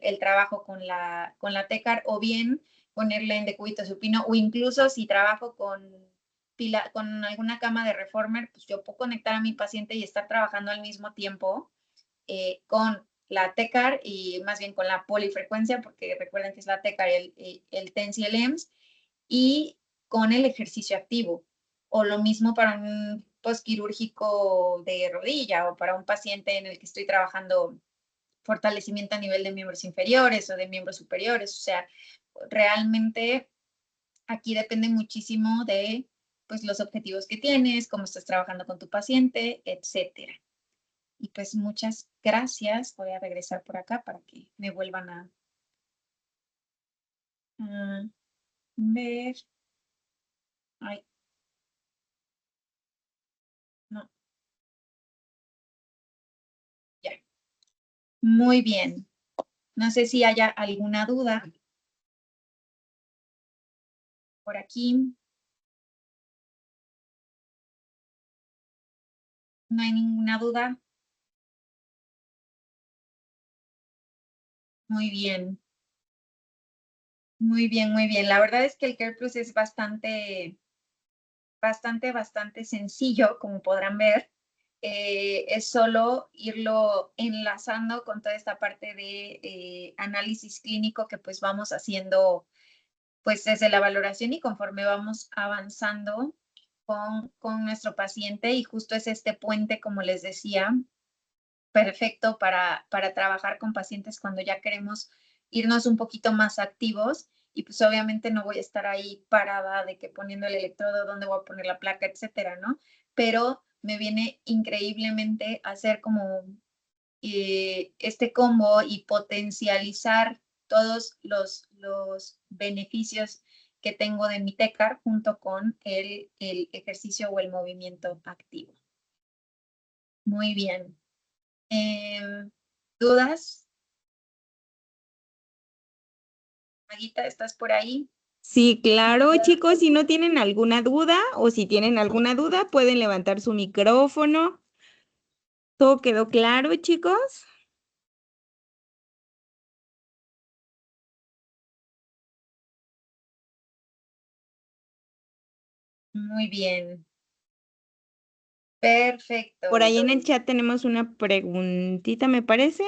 el trabajo con la TECAR, o bien ponerle en decúbito supino, o incluso si trabajo con alguna cama de reformer, pues yo puedo conectar a mi paciente y estar trabajando al mismo tiempo con la TECAR y más bien con la polifrecuencia, porque recuerden que es la TECAR, el TENS y el EMS, y con el ejercicio activo. O lo mismo para un postquirúrgico de rodilla o para un paciente en el que estoy trabajando fortalecimiento a nivel de miembros inferiores o de miembros superiores. O sea, realmente aquí depende muchísimo de pues, los objetivos que tienes, cómo estás trabajando con tu paciente, etcétera. Y pues muchas gracias. Voy a regresar por acá para que me vuelvan a ver. Ay, no. Ya. Muy bien. No sé si haya alguna duda por aquí. No hay ninguna duda. Muy bien. Muy bien, muy bien. La verdad es que el Care Plus es bastante sencillo, como podrán ver. Es solo irlo enlazando con toda esta parte de análisis clínico que pues vamos haciendo pues desde la valoración y conforme vamos avanzando con nuestro paciente, y justo es este puente, como les decía, perfecto para trabajar con pacientes cuando ya queremos irnos un poquito más activos y pues obviamente no voy a estar ahí parada de que poniendo el electrodo, dónde voy a poner la placa, etcétera, ¿no? Pero me viene increíblemente hacer como este combo y potencializar todos los beneficios que tengo de mi TECAR junto con el ejercicio o el movimiento activo. Muy bien. ¿Dudas? Maguita, ¿estás por ahí? Sí, claro, chicos, si no tienen alguna duda o si tienen alguna duda, pueden levantar su micrófono. ¿Todo quedó claro, chicos? Muy bien. Perfecto. Por ahí en el chat tenemos una preguntita, me parece.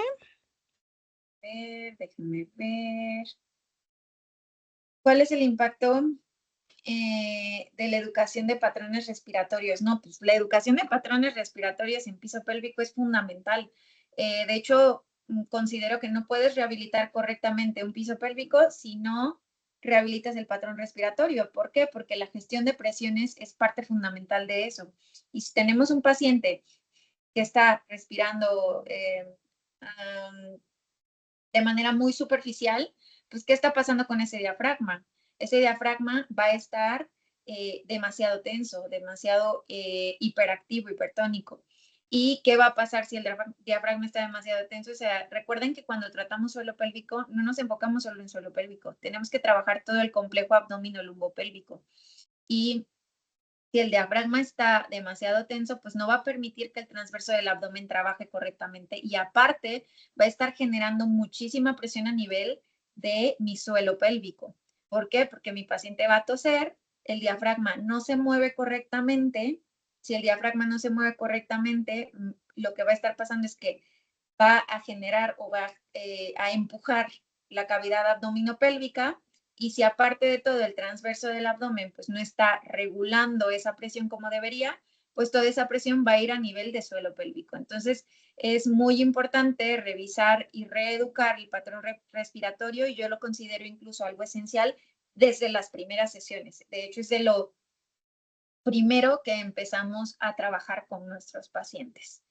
Déjenme ver. ¿Cuál es el impacto de la educación de patrones respiratorios? No, pues la educación de patrones respiratorios en piso pélvico es fundamental. De hecho, considero que no puedes rehabilitar correctamente un piso pélvico si no rehabilitas el patrón respiratorio. ¿Por qué? Porque la gestión de presiones es parte fundamental de eso. Y si tenemos un paciente que está respirando de manera muy superficial, pues, ¿qué está pasando con ese diafragma? Ese diafragma va a estar demasiado tenso, demasiado hiperactivo, hipertónico. ¿Y qué va a pasar si el diafragma está demasiado tenso? O sea, recuerden que cuando tratamos suelo pélvico, no nos enfocamos solo en suelo pélvico, tenemos que trabajar todo el complejo abdomino-lumbopélvico. Y si el diafragma está demasiado tenso, pues no va a permitir que el transverso del abdomen trabaje correctamente y aparte va a estar generando muchísima presión a nivel de mi suelo pélvico. ¿Por qué? Porque mi paciente va a toser, el diafragma no se mueve correctamente. Si el diafragma no se mueve correctamente, lo que va a estar pasando es que va a generar o va a empujar la cavidad abdominopélvica y si aparte de todo el transverso del abdomen pues no está regulando esa presión como debería, pues toda esa presión va a ir a nivel de suelo pélvico. Entonces es muy importante revisar y reeducar el patrón respiratorio y yo lo considero incluso algo esencial desde las primeras sesiones. De hecho es de lo primero que empezamos a trabajar con nuestros pacientes.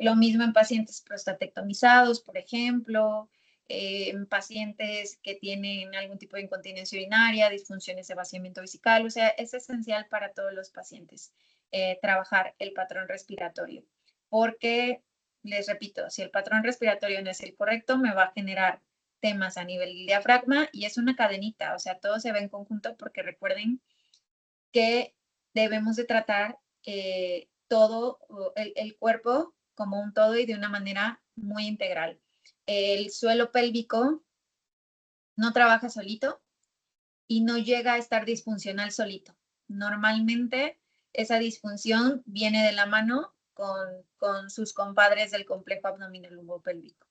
Lo mismo en pacientes prostatectomizados, por ejemplo, en pacientes que tienen algún tipo de incontinencia urinaria, disfunciones de vaciamiento vesical, o sea, es esencial para todos los pacientes trabajar el patrón respiratorio, porque, les repito, si el patrón respiratorio no es el correcto, me va a generar temas a nivel del diafragma y es una cadenita, o sea, todo se ve en conjunto porque recuerden que debemos de tratar todo el cuerpo como un todo y de una manera muy integral. El suelo pélvico no trabaja solito y no llega a estar disfuncional solito. Normalmente esa disfunción viene de la mano con sus compadres del complejo abdominal lumbopélvico.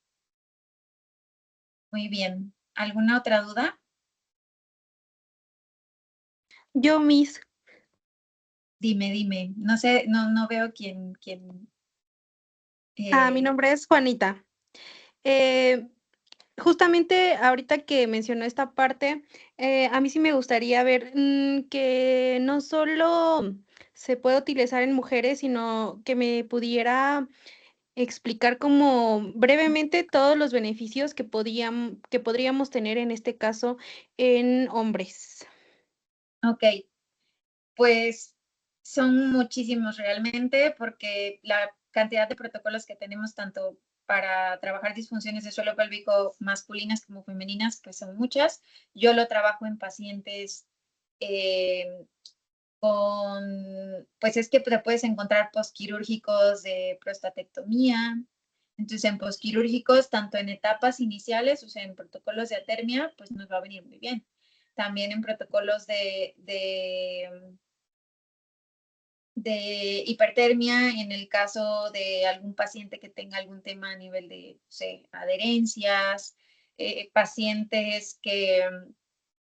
Muy bien. ¿Alguna otra duda? Yo, Miss. Dime. No sé, no veo quién. Mi nombre es Juanita. Justamente ahorita que mencionó esta parte, a mí sí me gustaría ver que no solo se puede utilizar en mujeres, sino que me pudiera explicar como brevemente todos los beneficios que podríamos tener en este caso en hombres. Ok, pues son muchísimos realmente porque la cantidad de protocolos que tenemos tanto para trabajar disfunciones de suelo pélvico masculinas como femeninas, pues son muchas. Yo lo trabajo en pacientes pues es que te puedes encontrar posquirúrgicos de prostatectomía. Entonces, en posquirúrgicos, tanto en etapas iniciales, o sea, en protocolos de atermia, pues nos va a venir muy bien. También en protocolos de hipertermia en el caso de algún paciente que tenga algún tema a nivel de, no sé, adherencias, pacientes que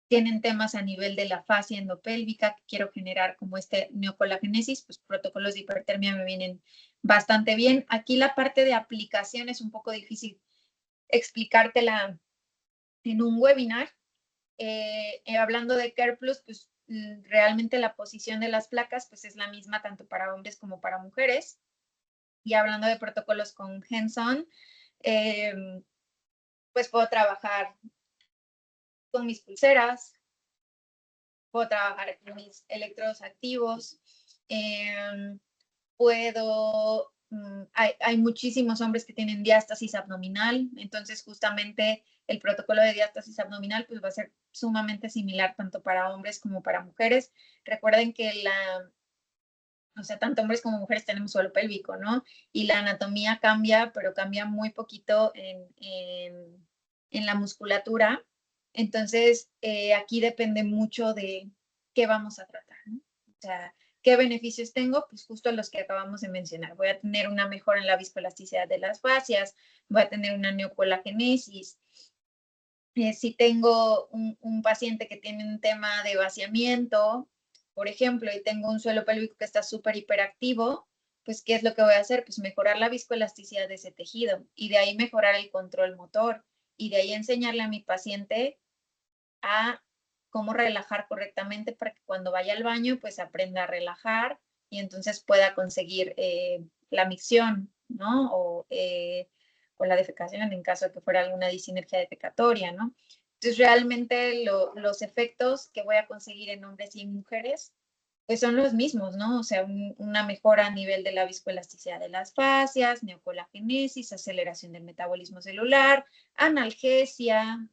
tienen temas a nivel de la fascia endopélvica, que quiero generar como este neocolagénesis, pues protocolos de hipertermia me vienen bastante bien. Aquí la parte de aplicación es un poco difícil explicártela en un webinar. Hablando de Care Plus, pues realmente la posición de las placas pues es la misma tanto para hombres como para mujeres. Y hablando de protocolos con hands-on, pues puedo trabajar con mis pulseras, puedo trabajar con mis electrodos activos, hay muchísimos hombres que tienen diástasis abdominal, entonces justamente el protocolo de diástasis abdominal pues va a ser sumamente similar tanto para hombres como para mujeres. Recuerden que o sea, tanto hombres como mujeres tenemos suelo pélvico, ¿no? Y la anatomía cambia, pero cambia muy poquito en la musculatura. Entonces, aquí depende mucho de qué vamos a tratar, ¿no? O sea, ¿qué beneficios tengo? Pues justo los que acabamos de mencionar. Voy a tener una mejora en la viscoelasticidad de las fascias, voy a tener una neocolagenesis. Si tengo un paciente que tiene un tema de vaciamiento, por ejemplo, y tengo un suelo pélvico que está súper hiperactivo, pues, ¿qué es lo que voy a hacer? Pues mejorar la viscoelasticidad de ese tejido y de ahí mejorar el control motor y de ahí enseñarle a mi paciente a cómo relajar correctamente para que cuando vaya al baño, pues aprenda a relajar y entonces pueda conseguir la micción, ¿no? O la defecación en caso de que fuera alguna disinergia defecatoria, ¿no? Entonces, realmente los efectos que voy a conseguir en hombres y en mujeres, pues son los mismos, ¿no? O sea, una mejora a nivel de la viscoelasticidad de las fascias, neocolagenesis, aceleración del metabolismo celular, analgesia.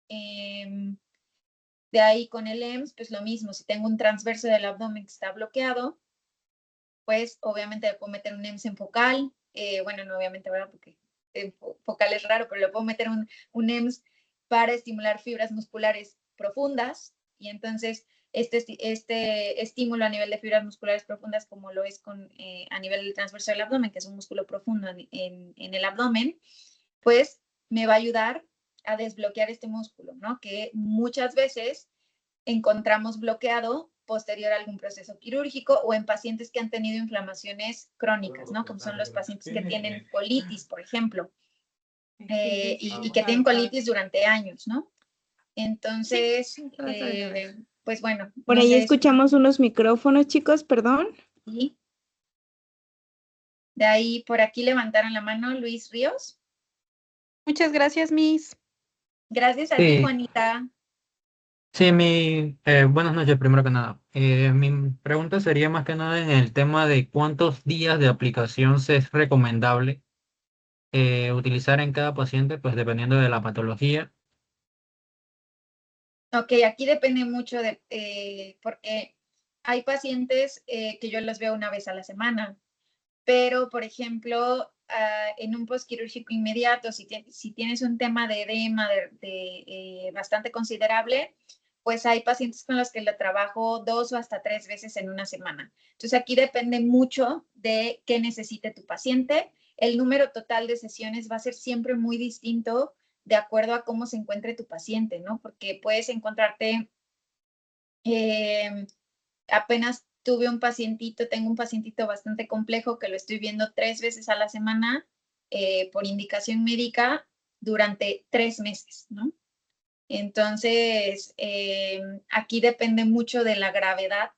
De ahí con el EMS, pues lo mismo, si tengo un transverso del abdomen que está bloqueado, pues obviamente le puedo meter un EMS en focal, bueno, no obviamente, ¿verdad? Porque focal es raro, pero le puedo meter un EMS para estimular fibras musculares profundas y entonces este estímulo a nivel de fibras musculares profundas, como lo es a nivel del transverso del abdomen, que es un músculo profundo en el abdomen, pues me va a ayudar a desbloquear este músculo, ¿no? Que muchas veces encontramos bloqueado posterior a algún proceso quirúrgico o en pacientes que han tenido inflamaciones crónicas, ¿no? Como son los pacientes que tienen colitis, por ejemplo, y que tienen colitis durante años, ¿no? Entonces, pues bueno. Por no ahí sé, escuchamos unos micrófonos, chicos, perdón. ¿sí? De ahí, por aquí levantaron la mano Luis Ríos. Muchas gracias, Miss. Gracias a ti, Sí, Juanita. sí, buenas noches, primero que nada. Mi pregunta sería más que nada en el tema de cuántos días de aplicación se es recomendable utilizar en cada paciente, pues dependiendo de la patología. Ok, aquí depende mucho porque hay pacientes que yo los veo una vez a la semana, pero por ejemplo, en un postquirúrgico inmediato, si tienes un tema de edema bastante considerable, pues hay pacientes con los que lo trabajo 2 o hasta 3 veces en una semana. Entonces aquí depende mucho de qué necesite tu paciente. El número total de sesiones va a ser siempre muy distinto de acuerdo a cómo se encuentre tu paciente, ¿no? Porque puedes encontrarte, apenas tuve tengo un pacientito bastante complejo que lo estoy viendo 3 veces a la semana por indicación médica durante 3 meses, ¿no? Entonces, aquí depende mucho de la gravedad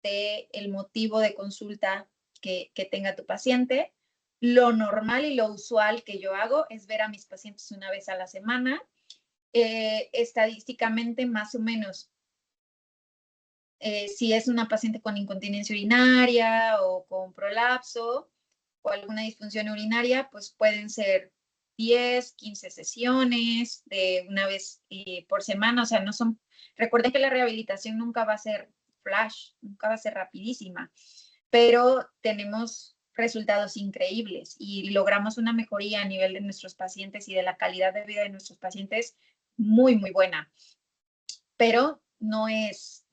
del motivo de consulta que tenga tu paciente. Lo normal y lo usual que yo hago es ver a mis pacientes una vez a la semana. Estadísticamente, más o menos, si es una paciente con incontinencia urinaria o con prolapso o alguna disfunción urinaria, pues pueden ser 10, 15 sesiones de una vez por semana. O sea, no son, recuerden que la rehabilitación nunca va a ser flash, nunca va a ser rapidísima, pero tenemos resultados increíbles y logramos una mejoría a nivel de nuestros pacientes y de la calidad de vida de nuestros pacientes muy, muy buena. Pero no es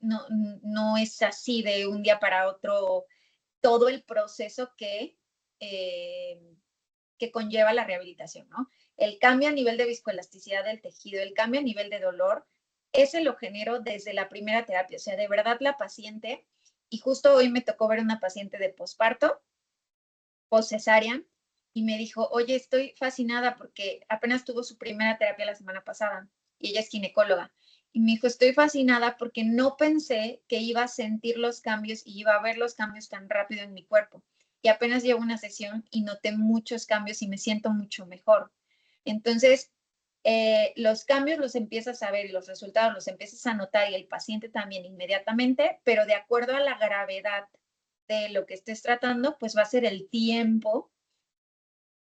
así de un día para otro todo el proceso que conlleva la rehabilitación, ¿no? El cambio a nivel de viscoelasticidad del tejido, el cambio a nivel de dolor, ese lo genero desde la primera terapia. O sea, de verdad la paciente, y justo hoy me tocó ver una paciente de posparto, post cesárea y me dijo, oye, estoy fascinada porque apenas tuvo su primera terapia la semana pasada y ella es ginecóloga. Y me dijo, estoy fascinada porque no pensé que iba a sentir los cambios y iba a ver los cambios tan rápido en mi cuerpo. Y apenas llevo una sesión y noté muchos cambios y me siento mucho mejor. Entonces, los cambios los empiezas a ver y los resultados los empiezas a notar y el paciente también inmediatamente, pero de acuerdo a la gravedad de lo que estés tratando, pues va a ser el tiempo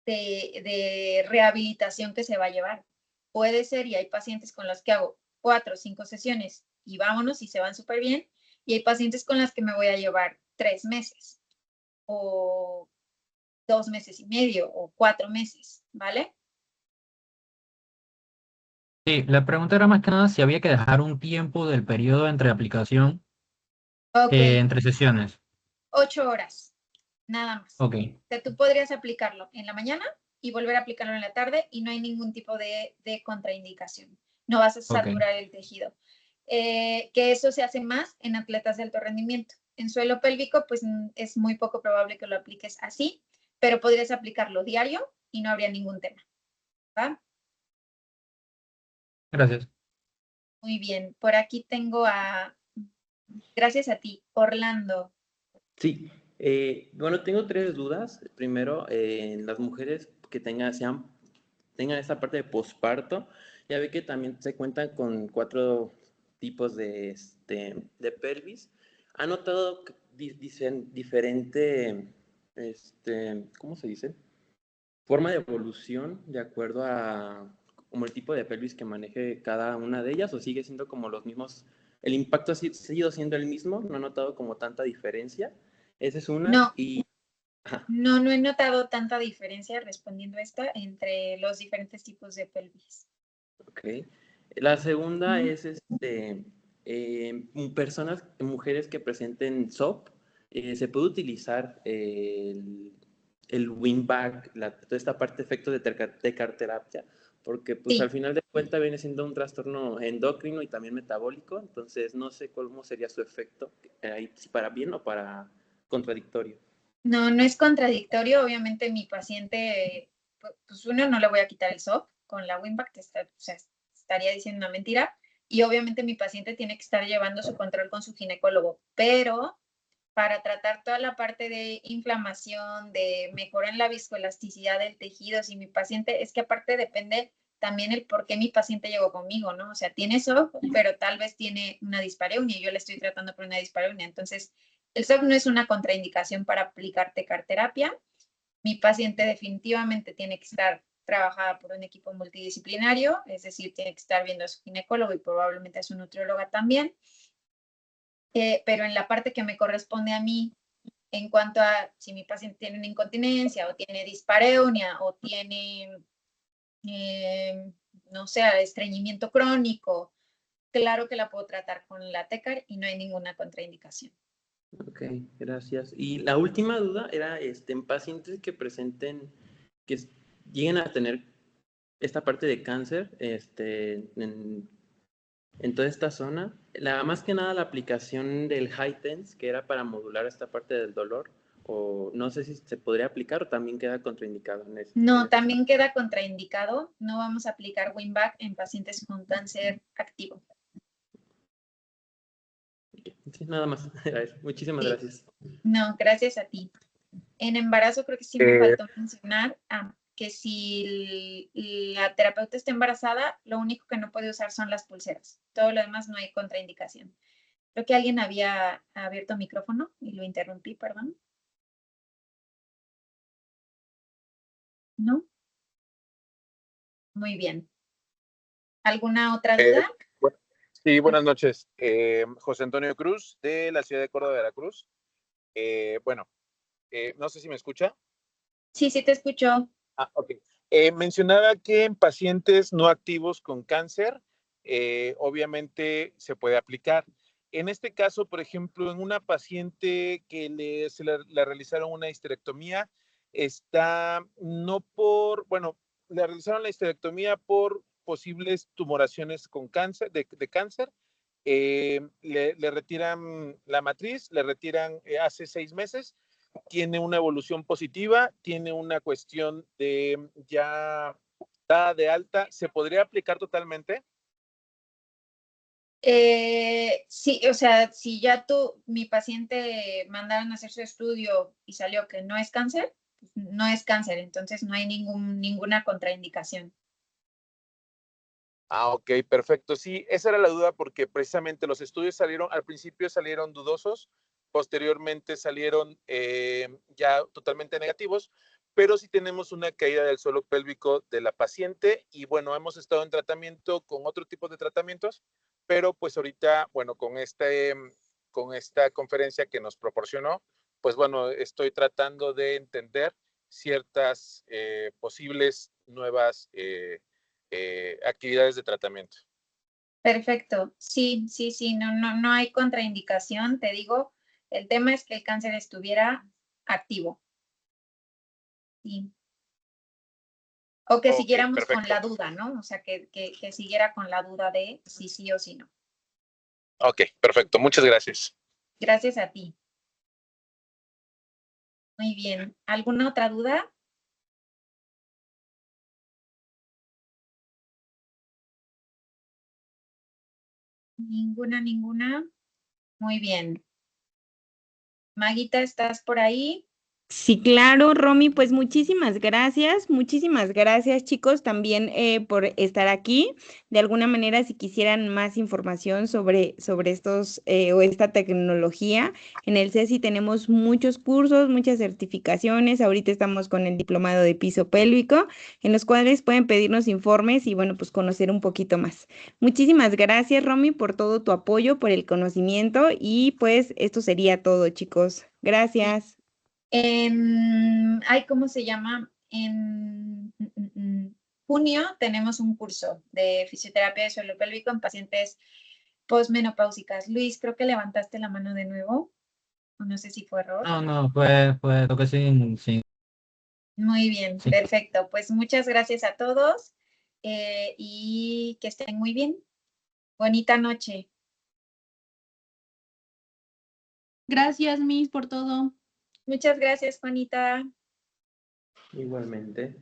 de rehabilitación que se va a llevar. Puede ser, y hay pacientes con los que hago 4 o 5 sesiones y vámonos y se van súper bien, y hay pacientes con las que me voy a llevar 3 meses o 2 meses y medio o 4 meses, ¿vale? Sí, la pregunta era más que nada si había que dejar un tiempo del periodo entre aplicación, Ok, entre sesiones. 8 horas, nada más. Ok, O sea, tú podrías aplicarlo en la mañana y volver a aplicarlo en la tarde y no hay ningún tipo de contraindicación. No vas a ok. saturar el tejido. Que eso se hace más en atletas de alto rendimiento. En suelo pélvico, pues es muy poco probable que lo apliques así, pero podrías aplicarlo diario y no habría ningún tema. ¿Va? Gracias. Muy bien. Por aquí tengo gracias a ti, Orlando. Sí, bueno, tengo 3 dudas. Primero, en las mujeres que tengan esta parte de posparto, ya ve que también se cuentan con 4 tipos de pelvis. ¿Ha notado que dicen diferente, ¿cómo se dice? Forma de evolución de acuerdo a como el tipo de pelvis que maneje cada una de ellas, o sigue siendo como los mismos, el impacto ha seguido siendo el mismo, no he notado como tanta diferencia. Esa es una. No, Y ajá, no he notado tanta diferencia respondiendo a esta entre los diferentes tipos de pelvis. ok. La segunda Ujú. es personas, mujeres que presenten SOP, se puede utilizar el Wingback, toda esta parte de efectos de tecarterapia, porque pues al Sí, final de cuentas viene siendo un trastorno endocrino y también metabólico, entonces no sé cómo sería su efecto, si para bien o para contradictorio. no es contradictorio. Obviamente mi paciente, pues uno no le voy a quitar el SOP con la Winback, o sea, estaría diciendo una mentira. Y obviamente mi paciente tiene que estar llevando su control con su ginecólogo, pero para tratar toda la parte de inflamación, de mejora en la viscoelasticidad del tejido, si mi paciente, es que aparte depende también el por qué mi paciente llegó conmigo, ¿no? O sea, tiene SOP, pero tal vez tiene una dispareunia y yo le estoy tratando por una dispareunia. Entonces, el SOP no es una contraindicación para aplicar tecarterapia. Mi paciente definitivamente tiene que estar trabajada por un equipo multidisciplinario, es decir, tiene que estar viendo a su ginecólogo y probablemente a su nutrióloga también. Pero en la parte que me corresponde a mí, en cuanto a si mi paciente tiene una incontinencia o tiene dispareunia o tiene, no sé, estreñimiento crónico, claro que la puedo tratar con la TECAR y no hay ninguna contraindicación. Ok, gracias. Y la última duda era en pacientes que presenten, que lleguen a tener esta parte de cáncer en toda esta zona. Más que nada la aplicación del high tense, que era para modular esta parte del dolor, o no sé si se podría aplicar o también queda contraindicado en No, este caso. también queda contraindicado. No vamos a aplicar Winback en pacientes con cáncer activo. Sí, nada más. Era eso. Muchísimas Sí, gracias. no, gracias a ti. En embarazo creo que sí me faltó mencionar que si la terapeuta está embarazada, lo único que no puede usar son las pulseras. Todo lo demás no hay contraindicación. Creo que alguien había abierto micrófono y lo interrumpí, perdón. ¿No? Muy bien. ¿Alguna otra Eh, duda? bueno, sí, buenas noches. José Antonio Cruz, de la ciudad de Córdoba, Veracruz. Bueno, no sé si me escucha. Sí, sí te escucho. Ok. Mencionaba que en pacientes no activos con cáncer, obviamente se puede aplicar. En este caso, por ejemplo, en una paciente que le realizaron una histerectomía, le realizaron la histerectomía por posibles tumoraciones con cáncer, de cáncer. Le retiran la matriz, le retiran hace 6 meses, tiene una evolución positiva, tiene una cuestión de ya dada de alta, ¿se podría aplicar totalmente? Sí, o sea, si ya mi paciente mandaron a hacer su estudio y salió que no es cáncer, pues no es cáncer, entonces no hay ninguna contraindicación. Ah, ok, perfecto. Sí, esa era la duda porque precisamente los estudios salieron, al principio salieron dudosos, posteriormente salieron ya totalmente negativos, pero sí tenemos una caída del suelo pélvico de la paciente y bueno, hemos estado en tratamiento con otro tipo de tratamientos, pero pues ahorita, bueno, con esta conferencia que nos proporcionó, pues bueno, estoy tratando de entender ciertas posibles nuevas actividades de tratamiento. Perfecto, sí, no hay contraindicación, te digo, el tema es que el cáncer estuviera activo. Sí. O que Ok, siguiéramos con perfecto. la duda, ¿no? O sea, que siguiera con la duda de si sí o si no. Ok, perfecto. Muchas gracias. Gracias a ti. Muy bien. ¿Alguna otra duda? Ninguna. Muy bien. Maguita, ¿estás por ahí? Sí, claro, Romy, pues muchísimas gracias chicos también por estar aquí. De alguna manera, si quisieran más información sobre estos o esta tecnología, en el CESI tenemos muchos cursos, muchas certificaciones. Ahorita estamos con el diplomado de piso pélvico, en los cuales pueden pedirnos informes y bueno, pues conocer un poquito más. Muchísimas gracias, Romy, por todo tu apoyo, por el conocimiento y pues esto sería todo, chicos. Gracias. ¿Cómo se llama? En junio tenemos un curso de fisioterapia de suelo pélvico en pacientes posmenopáusicas. Luis, creo que levantaste la mano de nuevo. O no sé si fue error. No, fue toque sin. Muy bien, Sí. perfecto. Pues muchas gracias a todos y que estén muy bien. Bonita noche. Gracias, Miss, por todo. Muchas gracias, Juanita. Igualmente.